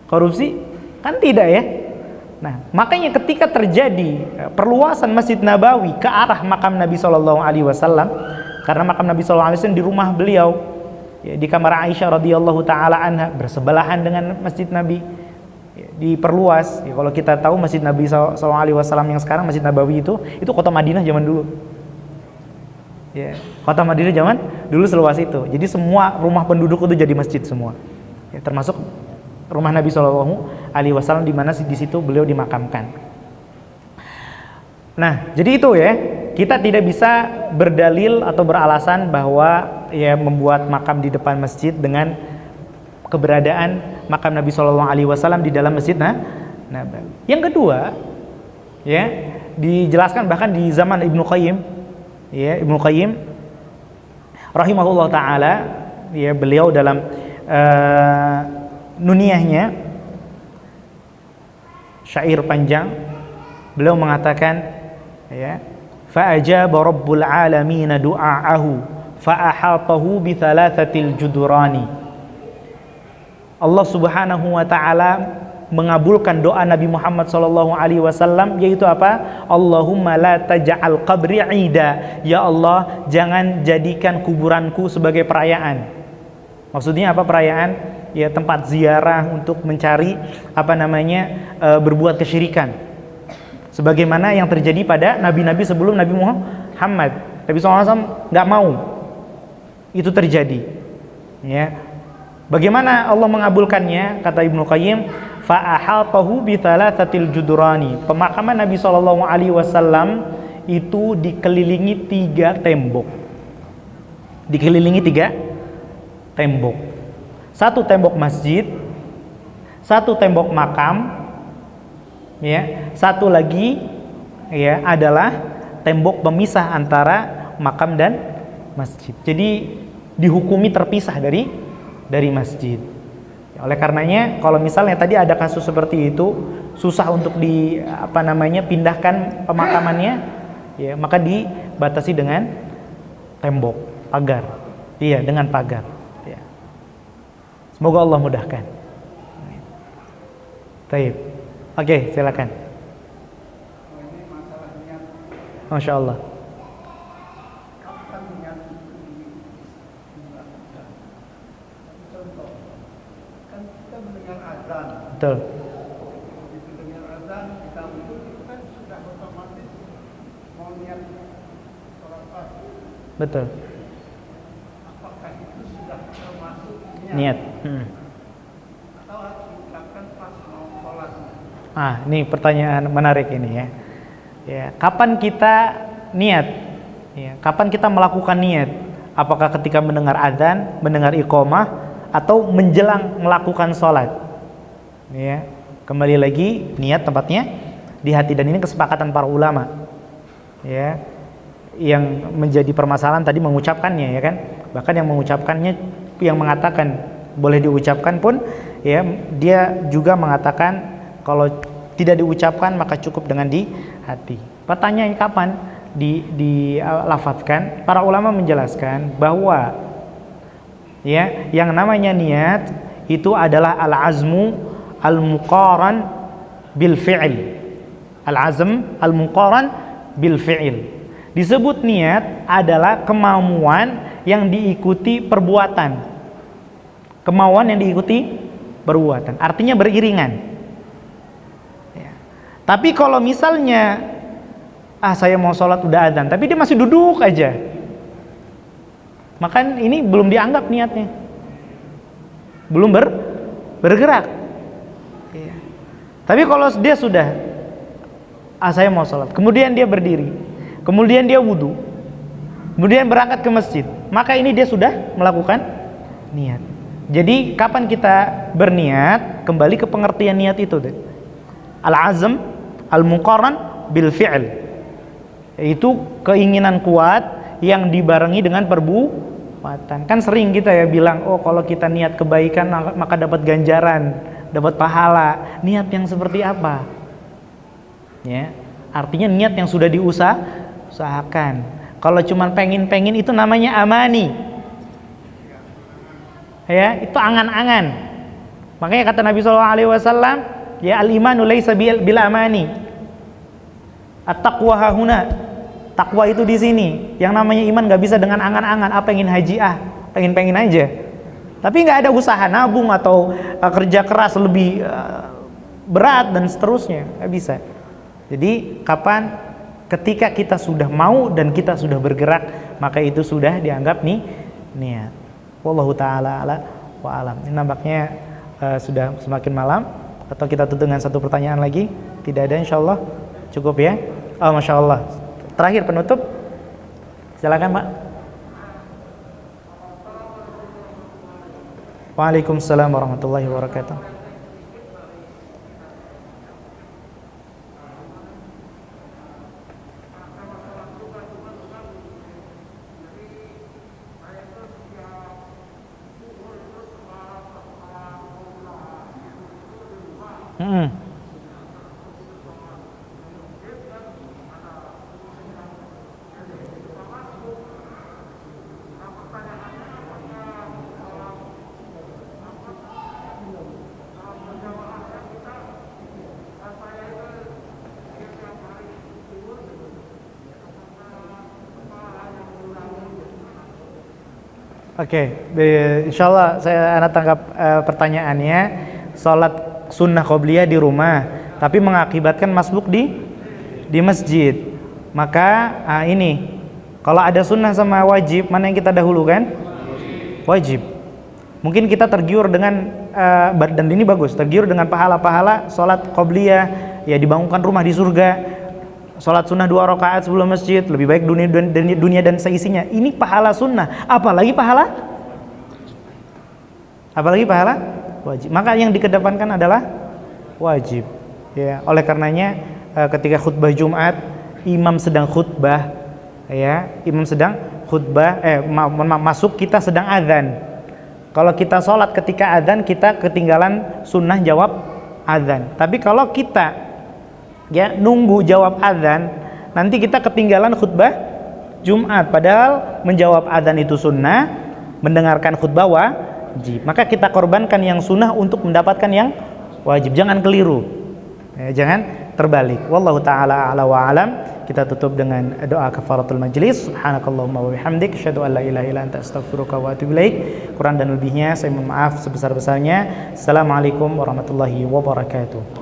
Speaker 2: korupsi? Kan tidak ya. Nah, makanya ketika terjadi perluasan Masjid Nabawi ke arah makam Nabi SAW, karena makam Nabi SAW di rumah beliau, ya, di kamar Aisyah radhiyallahu taala anha, bersebelahan dengan Masjid Nabi, ya, diperluas. Ya, kalau kita tahu Masjid Nabi SAW yang sekarang Masjid Nabawi itu kota Madinah zaman dulu. Ya, kota Madinah zaman dulu seluas itu. Jadi semua rumah penduduk itu jadi masjid semua. Ya, termasuk rumah Nabi SAW di mana di situ beliau dimakamkan. Nah, jadi itu ya. Kita tidak bisa berdalil atau beralasan bahwa ya membuat makam di depan masjid dengan keberadaan makam Nabi SAW di dalam masjid Nabawi. Yang kedua, ya, dijelaskan bahkan di zaman Ibnu Qayyim. Ya, Ibnu Qayyim rahimahullah taala, ya, beliau dalam nuniyahnya, syair panjang, beliau mengatakan, ya, fa ajaba rabbul alamin du'aahu fa ahatahu bi thalathatil judurani. Allah Subhanahu wa taala mengabulkan doa Nabi Muhammad SAW, yaitu apa? Allahumma la taj'al qabri 'ida. Ya Allah, jangan jadikan kuburanku sebagai perayaan. Maksudnya apa perayaan? Ya, tempat ziarah untuk mencari berbuat kesyirikan. Sebagaimana yang terjadi pada nabi-nabi sebelum Nabi Muhammad. Nabi SAW nggak mau itu terjadi. Ya. Bagaimana Allah mengabulkannya? Kata Ibnu Qayyim, fa'ahatahu bi thalathatil judurani. Pemakaman Nabi SAW itu dikelilingi 3 tembok. Satu tembok masjid, satu tembok makam, ya, satu lagi, ya, adalah tembok pemisah antara makam dan masjid. Jadi dihukumi terpisah dari masjid. Oleh karenanya, kalau misalnya tadi ada kasus seperti itu, susah untuk pindahkan pemakamannya, ya, maka dibatasi dengan tembok, pagar. Iya, dengan pagar. Ya. Semoga Allah mudahkan. Baik. Oke, silakan.
Speaker 4: Ini masalah niat.
Speaker 2: Masya Allah.
Speaker 4: Kapan niat itu dilakukan? Contoh, kan kita mendengar azan.
Speaker 2: Betul.
Speaker 4: Begitu dengar azan, kita wudhu, itu kan sudah otomatis mau niat sholat pagi.
Speaker 2: Betul.
Speaker 4: Apakah itu sudah termasuk niat?
Speaker 2: Niat.
Speaker 4: Atau harus diucapkan pas mau sholat?
Speaker 2: Ini pertanyaan menarik ini ya. Ya, kapan kita niat? Ya, kapan kita melakukan niat? Apakah ketika mendengar azan, mendengar iqamah, atau menjelang melakukan sholat? Ya, kembali lagi niat tempatnya di hati, dan ini kesepakatan para ulama. Ya, yang menjadi permasalahan tadi mengucapkannya, ya kan? Bahkan yang mengucapkannya, yang mengatakan boleh diucapkan pun, ya, dia juga mengatakan kalau tidak diucapkan maka cukup dengan di hati. Pertanyaannya kapan dilafadzkan? Para ulama menjelaskan bahwa ya, yang namanya niat itu adalah al-azmu al-muqaran bil fi'il. Al-azm al-muqaran bil fi'il. Disebut niat adalah kemauan yang diikuti perbuatan. Kemauan yang diikuti perbuatan, artinya beriringan. Ya. Tapi kalau misalnya saya mau sholat udah adzan, tapi dia masih duduk aja, maka ini belum dianggap niatnya, belum bergerak. Ya. Tapi kalau dia sudah saya mau sholat, kemudian dia berdiri, kemudian dia wudhu, kemudian berangkat ke masjid, maka ini dia sudah melakukan niat. Jadi kapan kita berniat? Kembali ke pengertian niat itu, al-azm al-muqarran bil fi'l, yaitu keinginan kuat yang dibarengi dengan perbuatan. Kan sering kita ya bilang, oh kalau kita niat kebaikan maka dapat ganjaran, dapat pahala. Niat yang seperti apa? Ya, artinya niat yang sudah diusahakan. Kalau cuma pengen-pengen itu namanya amani. Ya, itu angan-angan. Makanya kata Nabi SAW, ya al-imanu laisa bil amani. At-taqwa hahuna. Takwa itu di sini. Yang namanya iman nggak bisa dengan angan-angan. Pengen haji, pengen aja. Tapi nggak ada usaha nabung atau kerja keras lebih berat dan seterusnya, nggak bisa. Jadi kapan? Ketika kita sudah mau dan kita sudah bergerak, maka itu sudah dianggap niat. Wallahu ta'ala ala wa alam. Ini nampaknya sudah semakin malam. Atau kita tutup dengan satu pertanyaan lagi? Tidak ada, insyaallah cukup ya. Oh, masya Allah. Terakhir penutup, silakan Pak. Waalaikumsalam warahmatullahi wabarakatuh. Oke, insyaallah saya tangkap pertanyaannya. Sholat sunnah qobliyah di rumah, tapi mengakibatkan masbuk di masjid. Maka ini, kalau ada sunnah sama wajib, mana yang kita dahulukan? Wajib. Mungkin kita tergiur dengan dan ini bagus, tergiur dengan pahala-pahala sholat qobliyah, ya dibangunkan rumah di surga. Sholat sunnah 2 rakaat sebelum masjid, lebih baik dunia dan seisinya. Ini pahala sunnah, apalagi pahala wajib. Maka yang dikedepankan adalah wajib. Ya, oleh karenanya ketika khutbah Jumat, imam sedang khutbah, ya, masuk, kita sedang adzan. Kalau kita sholat ketika adzan, kita ketinggalan sunnah jawab adzan. Tapi kalau kita nunggu jawab adzan, nanti kita ketinggalan khutbah Jumat. Padahal menjawab adzan itu sunnah, mendengarkan khutbah wajib. Maka kita korbankan yang sunnah untuk mendapatkan yang wajib. Jangan keliru. Jangan terbalik. Wallahu taala a'la wa alam. Kita tutup dengan doa kafaratul majlis. Subhanakallahumma wa bihamdik asyhadu an la ilaha illa anta astaghfiruka wa atubu ilaik. Kurang dan lebihnya saya mohon maaf sebesar-besarnya. Assalamualaikum warahmatullahi wabarakatuh.